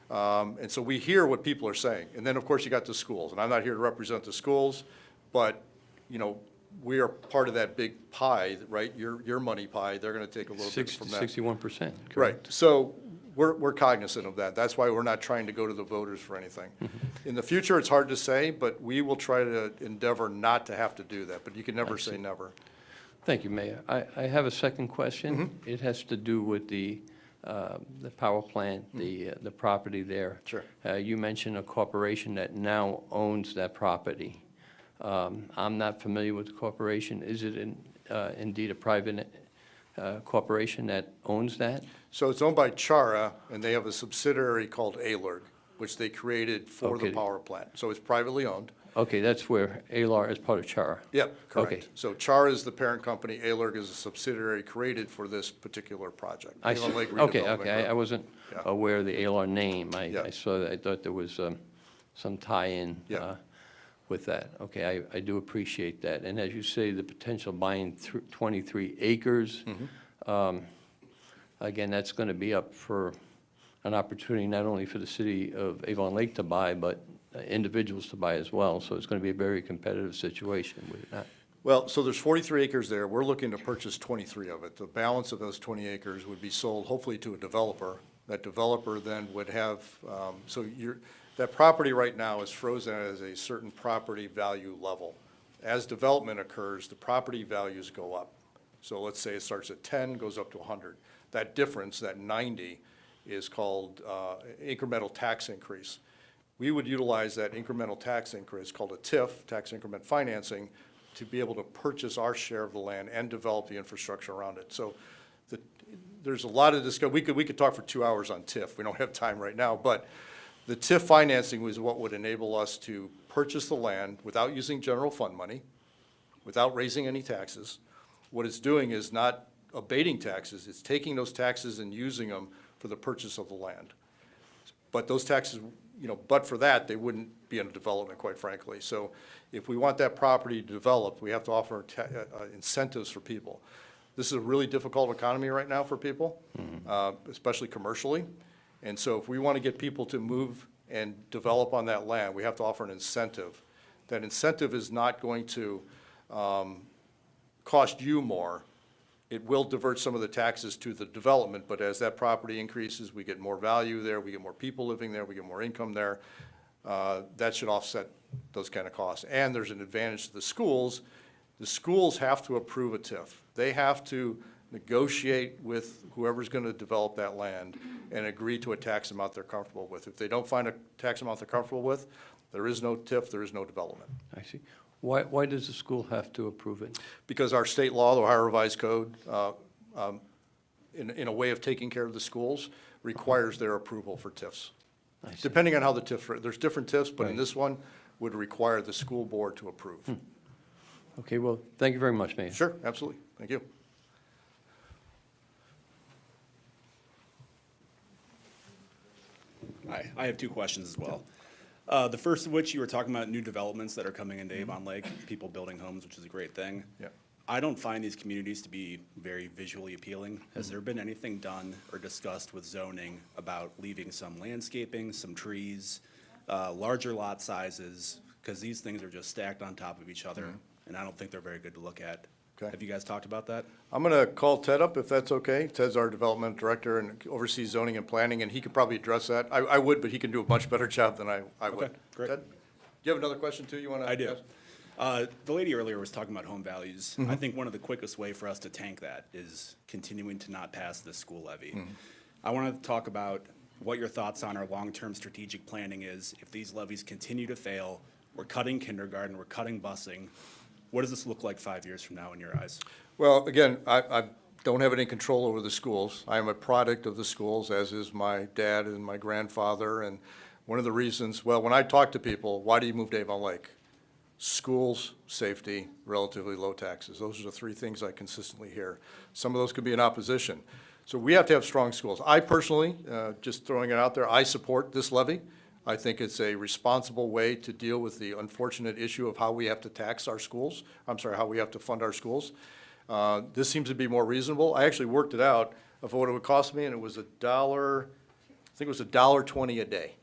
And so we hear what people are saying. And then, of course, you got the schools. And I'm not here to represent the schools, but, we are part of that big pie, right? Your money pie. They're going to take a little bit from that. 61%. Right. So we're cognizant of that. That's why we're not trying to go to the voters for anything. In the future, it's hard to say, but we will try to endeavor not to have to do that. But you can never say never. Thank you, Mayor. I have a second question. It has to do with the power plant, the property there. Sure. You mentioned a corporation that now owns that property. I'm not familiar with the corporation. Is it indeed a private corporation that owns that? So it's owned by Chara, and they have a subsidiary called ALC, which they created for the Okay. power plant. So it's privately owned. Okay, that's where ALR is part of Chara. Yep, correct. Okay. So Chara is the parent company. ALC is a subsidiary created for this particular project. I see. Avon Lake Okay, Redevelopment okay. I Group. wasn't Yeah. aware of the ALR name. Yeah. I saw that. I thought there was some tie-in Yeah. with that. Okay, I do appreciate that. And as you say, the potential buying 23 acres, again, that's going to be up for an opportunity not only for the city of Avon Lake to buy, but individuals to buy as well. So it's going to be a very competitive situation, would it not? Well, so there's 43 acres there. We're looking to purchase 23 of it. The balance of those 20 acres would be sold hopefully to a developer. That developer then would have, that property right now is frozen as a certain property value level. As development occurs, the property values go up. So let's say it starts at 10, goes up to 100. That difference, that 90, is called incremental tax increase. We would utilize that incremental tax increase, called a TIF, tax increment financing, to be able to purchase our share of the land and develop the infrastructure around it. So there's a lot of discussion. We could talk for 2 hours on TIF. We don't have time right now, but the TIF financing was what would enable us to purchase the land without using general fund money, without raising any taxes. What it's doing is not abating taxes, it's taking those taxes and using them for the purchase of the land. But those taxes, but for that, they wouldn't be in development, quite frankly. So if we want that property developed, we have to offer incentives for people. This is a really difficult economy right now for people, especially commercially. And so if we want to get people to move and develop on that land, we have to offer an incentive. That incentive is not going to cost you more. It will divert some of the taxes to the development, but as that property increases, we get more value there, we get more people living there, we get more income there. That should offset those kind of costs. And there's an advantage to the schools. The schools have to approve a TIF. They have to negotiate with whoever's going to develop that land and agree to a tax amount they're comfortable with. If they don't find a tax amount they're comfortable with, there is no TIF, there is no development. I see. Why does the school have to approve it? Because our state law, the Ohio Revised Code, in a way of taking care of the schools, requires their approval for TIFs. I see. Depending on how the TIF, there's different TIFs, but in Right. this one would require the school board to approve. Okay, well, thank you very much, Mayor. Sure, absolutely. Thank you. Hi, I have two questions as well. The first of which, you were talking about new developments that are coming into Avon Lake, people building homes, which is a great thing. Yeah. I don't find these communities to be very visually appealing. Has there been anything done or discussed with zoning about leaving some landscaping, some trees, larger lot sizes? Because these things are just stacked on top of each other, and I don't think they're very good to look at. Okay. Have you guys talked about that? I'm going to call Ted up if that's okay. Ted's our development director and oversees zoning and planning, and he could probably address that. I would, but he can do a much better job than I would. Okay, great. Ted, do you have another question too you want to I do. ask? The lady earlier was talking about home values. I think one of the quickest way for us to tank that is continuing to not pass the school levy. I want to talk about what your thoughts on our long-term strategic planning is. If these levies continue to fail, we're cutting kindergarten, we're cutting busing. What does this look like 5 years from now in your eyes? Well, again, I don't have any control over the schools. I am a product of the schools, as is my dad and my grandfather. And one of the reasons, well, when I talk to people, why do you move to Avon Lake? Schools, safety, relatively low taxes. Those are the three things I consistently hear. Some of those could be in opposition. So we have to have strong schools. I personally, just throwing it out there, I support this levy. I think it's a responsible way to deal with the unfortunate issue of how we have to tax our schools. How we have to fund our schools. This seems to be more reasonable. I actually worked it out of what it would cost me, and it was $1.20 a day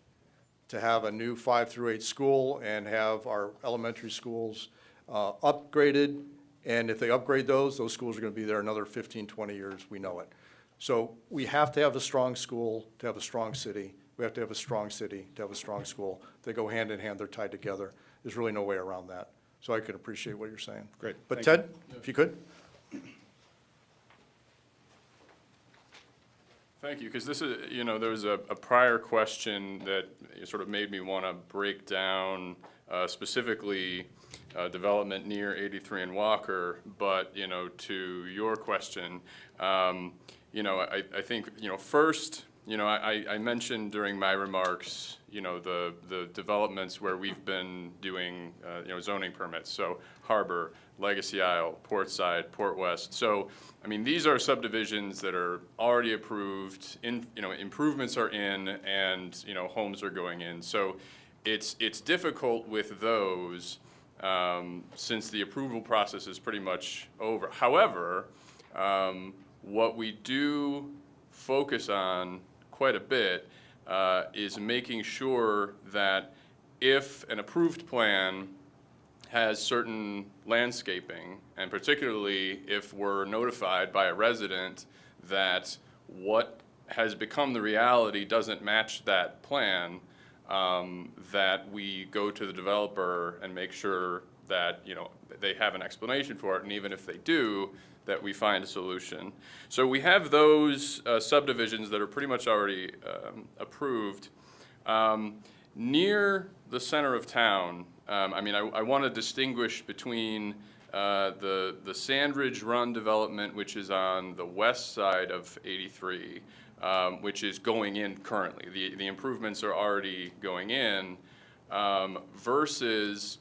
to have a new 5 through 8 school and have our elementary schools upgraded. And if they upgrade those schools are going to be there another 15, 20 years. We know it. So we have to have a strong school to have a strong city. We have to have a strong city to have a strong school. They go hand in hand, they're tied together. There's really no way around that. So I could appreciate what you're saying. Great. But Thank Ted, if you could? Thank you, because this is, there was a prior question that sort of made me want to break down specifically development near 83 and Walker, but, to your question, I think, first, I mentioned during my remarks, the developments where we've been doing, zoning permits. So Harbor, Legacy Isle, Portside, Port West. So, these are subdivisions that are already approved, improvements are in, and, homes are going in. So it's difficult with those since the approval process is pretty much over. However, what we do focus on quite a bit is making sure that if an approved plan has certain landscaping, and particularly if we're notified by a resident that what has become the reality doesn't match that plan, that we go to the developer and make sure that, you know, they have an explanation for it, and even if they do, that we find a solution. So we have those subdivisions that are pretty much already approved. Near the center of town, I want to distinguish between the Sandridge Run development, which is on the west side of 83, which is going in currently. The improvements are already going in, versus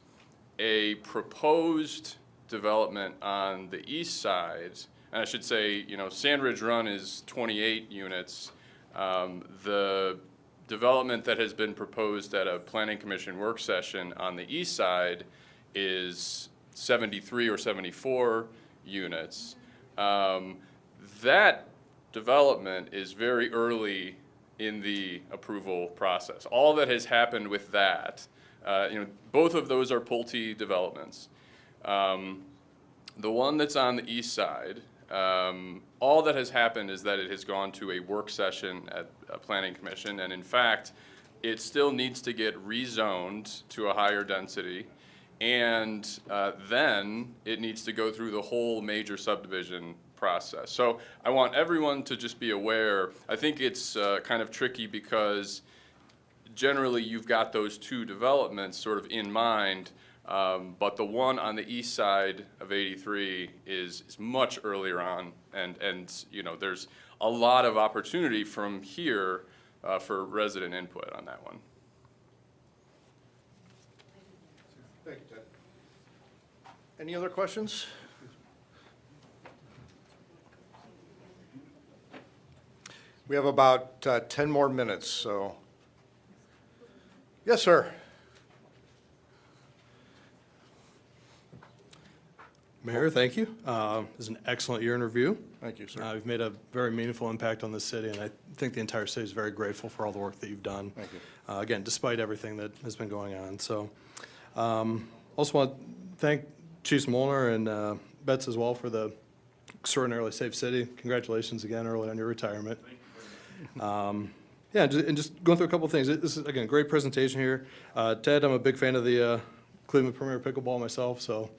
a proposed development on the east side. And I should say, you know, Sandridge Run is 28 units. The development that has been proposed at a planning commission work session on the east side is 73 or 74 units. That development is very early in the approval process. All that has happened with that, both of those are Pulte developments. The one that's on the east side, all that has happened is that it has gone to a work session at a planning commission, and in fact, it still needs to get rezoned to a higher density, and then it needs to go through the whole major subdivision process. So I want everyone to just be aware. I think it's kind of tricky because generally you've got those two developments sort of in mind, but the one on the east side of 83 is much earlier on, and you know, there's a lot of opportunity from here for resident input on that one. Thank you, Ted. Any other questions? We have about 10 more minutes, so. Yes, sir. Mayor, thank you. It was an excellent year in review. Thank you, sir. You've made a very meaningful impact on this city, and I think the entire city is very grateful for all the work that you've done. Thank you. Again, despite everything that has been going on. So, also want to thank Chiefs Molnar and Betts as well for the extraordinarily safe city. Congratulations again early on your retirement. Yeah, and just going through a couple of things. This is, again, a great presentation here. Ted, I'm a big fan of the Cleveland Premier Pickleball myself, so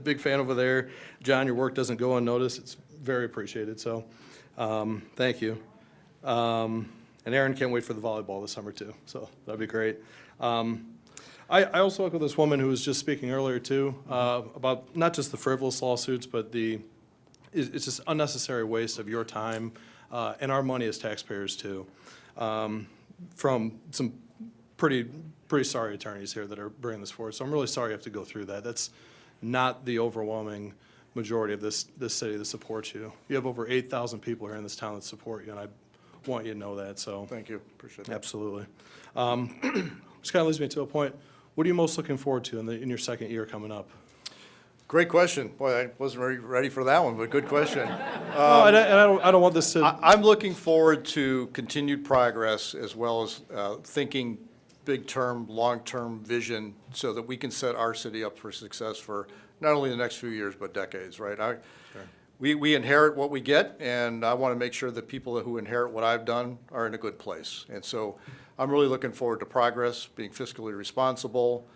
big fan over there. John, your work doesn't go unnoticed. It's very appreciated, so thank you. And Aaron, can't wait for the volleyball this summer too, so that'd be great. I also echo this woman who was just speaking earlier too, about not just the frivolous lawsuits, but it's just unnecessary waste of your time and our money as taxpayers too, from some pretty sorry attorneys here that are bringing this forward. So I'm really sorry you have to go through that. That's not the overwhelming majority of this city that supports you. You have over 8,000 people here in this town that support you, and I want you to know that, so. Thank you, appreciate that. Absolutely. Which kind of leads me to a point. What are you most looking forward to in your second year coming up? Great question. Boy, I wasn't ready for that one, but good question. I don't want this to. I'm looking forward to continued progress as well as thinking big-term, long-term vision so that we can set our city up for success for not only the next few years, but decades, right? We inherit what we get, and I want to make sure that people who inherit what I've done are in a good place. And so I'm really looking forward to progress, being fiscally responsible,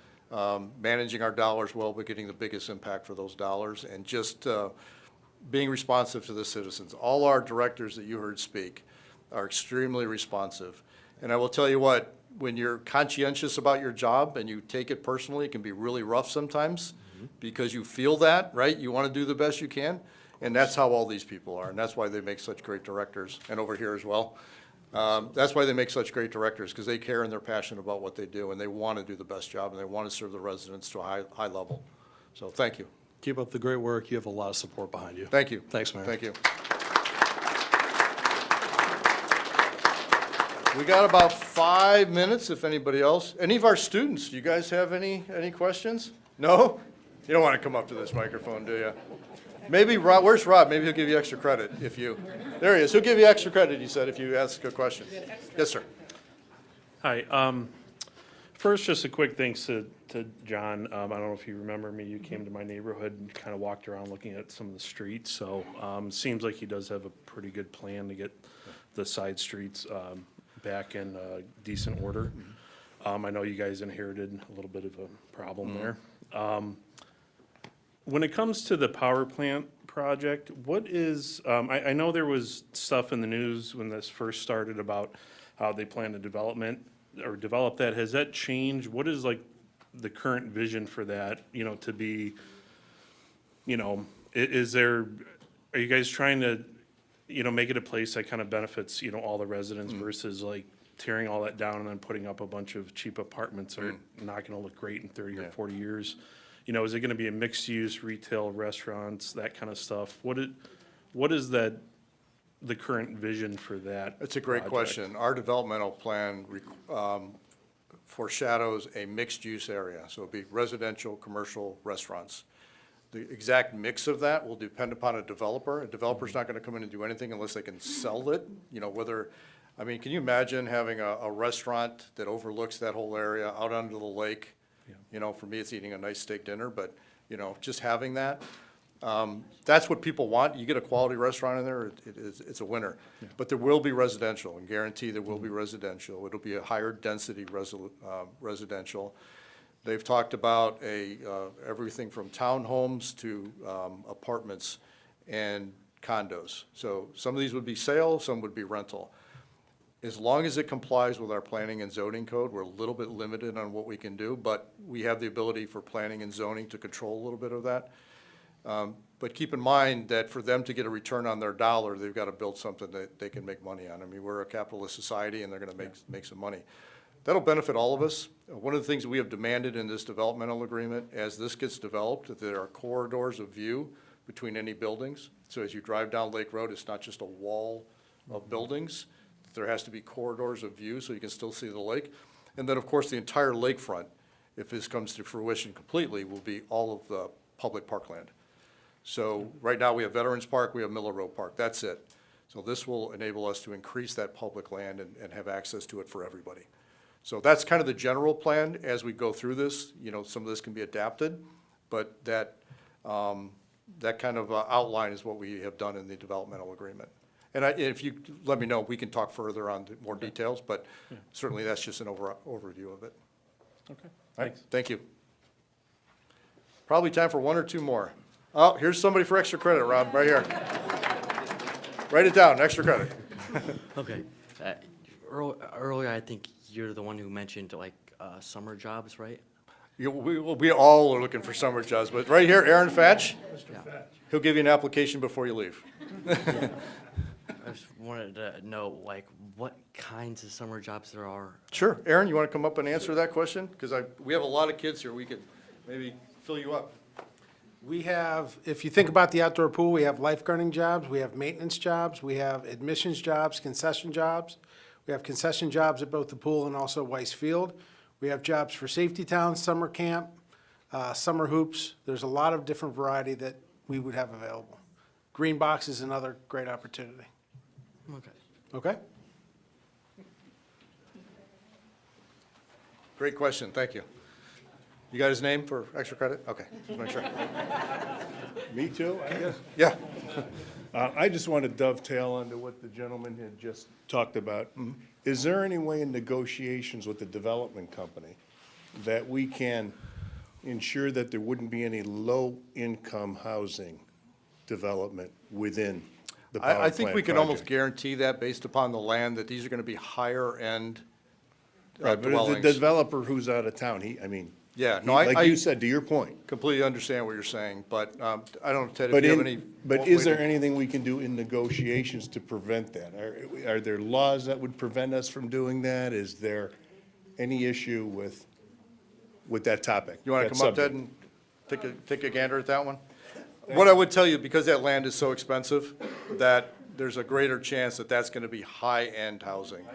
managing our dollars well, but getting the biggest impact for those dollars, and just being responsive to the citizens. All our directors that you heard speak are extremely responsive. And I will tell you what, when you're conscientious about your job and you take it personally, it can be really rough sometimes because you feel that, right? You want to do the best you can, and that's how all these people are, and that's why they make such great directors, and over here as well. That's why they make such great directors, because they care and they're passionate about what they do, and they want to do the best job, and they want to serve the residents to a high level. So thank you. Keep up the great work. You have a lot of support behind you. Thank you. Thanks, Mayor. Thank you. We got about 5 minutes, if anybody else. Any of our students, do you guys have any questions? No? You don't want to come up to this microphone, do you? Maybe Rob, where's Rob? Maybe he'll give you extra credit if you, there he is. He'll give you extra credit, he said, if you ask a question. Yes, sir. Hi. First, just a quick thanks to John. I don't know if you remember me, you came to my neighborhood and kind of walked around looking at some of the streets. So seems like he does have a pretty good plan to get the side streets back in decent order. I know you guys inherited a little bit of a problem there. When it comes to the power plant project, what is, I know there was stuff in the news when this first started about how they plan to develop that. Has that changed? What is like the current vision for that, you know, to be, you know, are you guys trying to, you know, make it a place that kind of benefits, you know, all the residents versus like tearing all that down and then putting up a bunch of cheap apartments that are not gonna look great in 30 or 40 years? You know, is it gonna be a mixed use, retail, restaurants, that kind of stuff? What is that, the current vision for that? It's a great project? question. Our developmental plan foreshadows a mixed-use area, so it'll be residential, commercial, restaurants. The exact mix of that will depend upon a developer. A developer's not gonna come in and do anything unless they can sell it, you know, whether, I mean, can you imagine having a restaurant that overlooks that whole area out onto the lake? You know, for me, it's eating a nice steak dinner, but, you know, just having that, that's what people want. You get a quality restaurant in there, it's a winner. But there will be residential, and guarantee there will be residential. It'll be a higher density residential. They've talked about everything from townhomes to apartments and condos. So some of these would be sale, some would be rental. As long as it complies with our planning and zoning code, we're a little bit limited on what we can do, but we have the ability for planning and zoning to control a little bit of that. But keep in mind that for them to get a return on their dollar, they've got to build something that they can make money on. I mean, we're a capitalist society, and they're going to make some money. That'll benefit all of us. One of the things that we have demanded in this developmental agreement, as this gets developed, that there are corridors of view between any buildings. So as you drive down Lake Road, it's not just a wall of buildings. There has to be corridors of view so you can still see the lake. And then, of course, the entire lakefront, if this comes to fruition completely, will be all of the public parkland. So right now, we have Veterans Park, we have Miller Road Park, that's it. So this will enable us to increase that public land and have access to it for everybody. So that's kind of the general plan as we go through this. You know, some of this can be adapted, but that kind of outline is what we have done in the developmental agreement. And if you let me know, we can talk further on more details, but certainly that's just an overview of it. Okay, All right, thanks. thank you. Probably time for one or two more. Oh, here's somebody for extra credit, Rob, right here. Write it down, extra credit. Okay. Earlier, I think you're the one who mentioned like summer jobs, right? We all are looking for summer jobs, but right here, Aaron Fatch, he'll give you an application before you leave. I just wanted to know like what kinds of summer jobs there are. Sure. Aaron, you want to come up and answer that question? Because we have a lot of kids here. We could maybe fill you up. We have, if you think about the outdoor pool, we have lifeguarding jobs, we have maintenance jobs, we have admissions jobs, concession jobs. We have concession jobs at both the pool and also Weiss Field. We have jobs for Safety Town, summer camp, summer hoops. There's a lot of different variety that we would have available. Green Box is another great opportunity. Okay. Okay? Great question. Thank you. You got his name for extra credit? Okay, just make sure. Me too, I guess. Yeah. I just want to dovetail onto what the gentleman had just talked about. Is there any way in negotiations with the development company that we can ensure that there wouldn't be any low-income housing development within the power plant I think we can almost project? guarantee that based upon the land, that these are going to be higher-end Right, but dwellings. the developer who's out of town, Yeah, no, like you said, to your point. completely understand what you're saying, but I don't know, Ted, if But you have any. but is there anything we can do in negotiations to prevent that? Are there laws that would prevent us from doing that? Is there any issue with that topic? You want to that come up, Ted, subject? and take a gander at that one? What I would tell you, because that land is so expensive, that there's a greater chance that that's going to be high-end housing.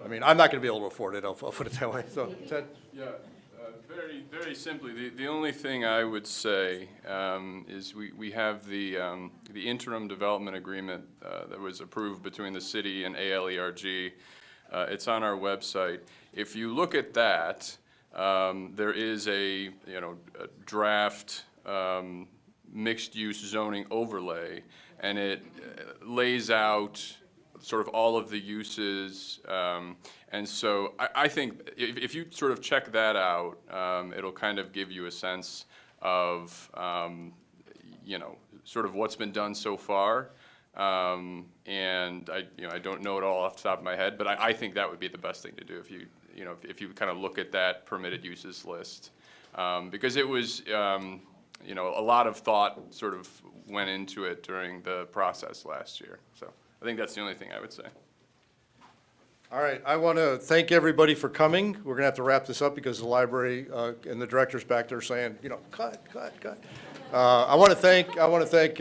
I mean, I'm not going to be able to afford it, I'll put it that way. So, Ted? Yeah, very, very simply, the only thing I would say is we have the interim development agreement that was approved between the city and ALERG. It's on our website. If you look at that, there is a draft mixed-use zoning overlay, and it lays out sort of all of the uses. And so I think if you sort of check that out, it'll kind of give you a sense of, sort of what's been done so far. And I don't know it all off the top of my head, but I think that would be the best thing to do if you kind of look at that permitted uses list. Because it was, a lot of thought sort of went into it during the process last year. So I think that's the only thing I would say. All right, I want to thank everybody for coming. We're going to have to wrap this up because the library and the director's back there saying, cut. I want to thank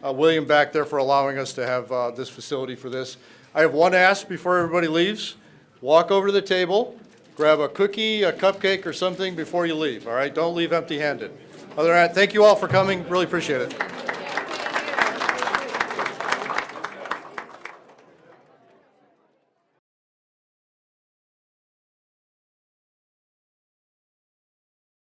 William back there for allowing us to have this facility for this. I have one ask before everybody leaves. Walk over to the table, grab a cookie, a cupcake, or something before you leave, all right? Don't leave empty-handed. Other than that, thank you all for coming. Really appreciate it.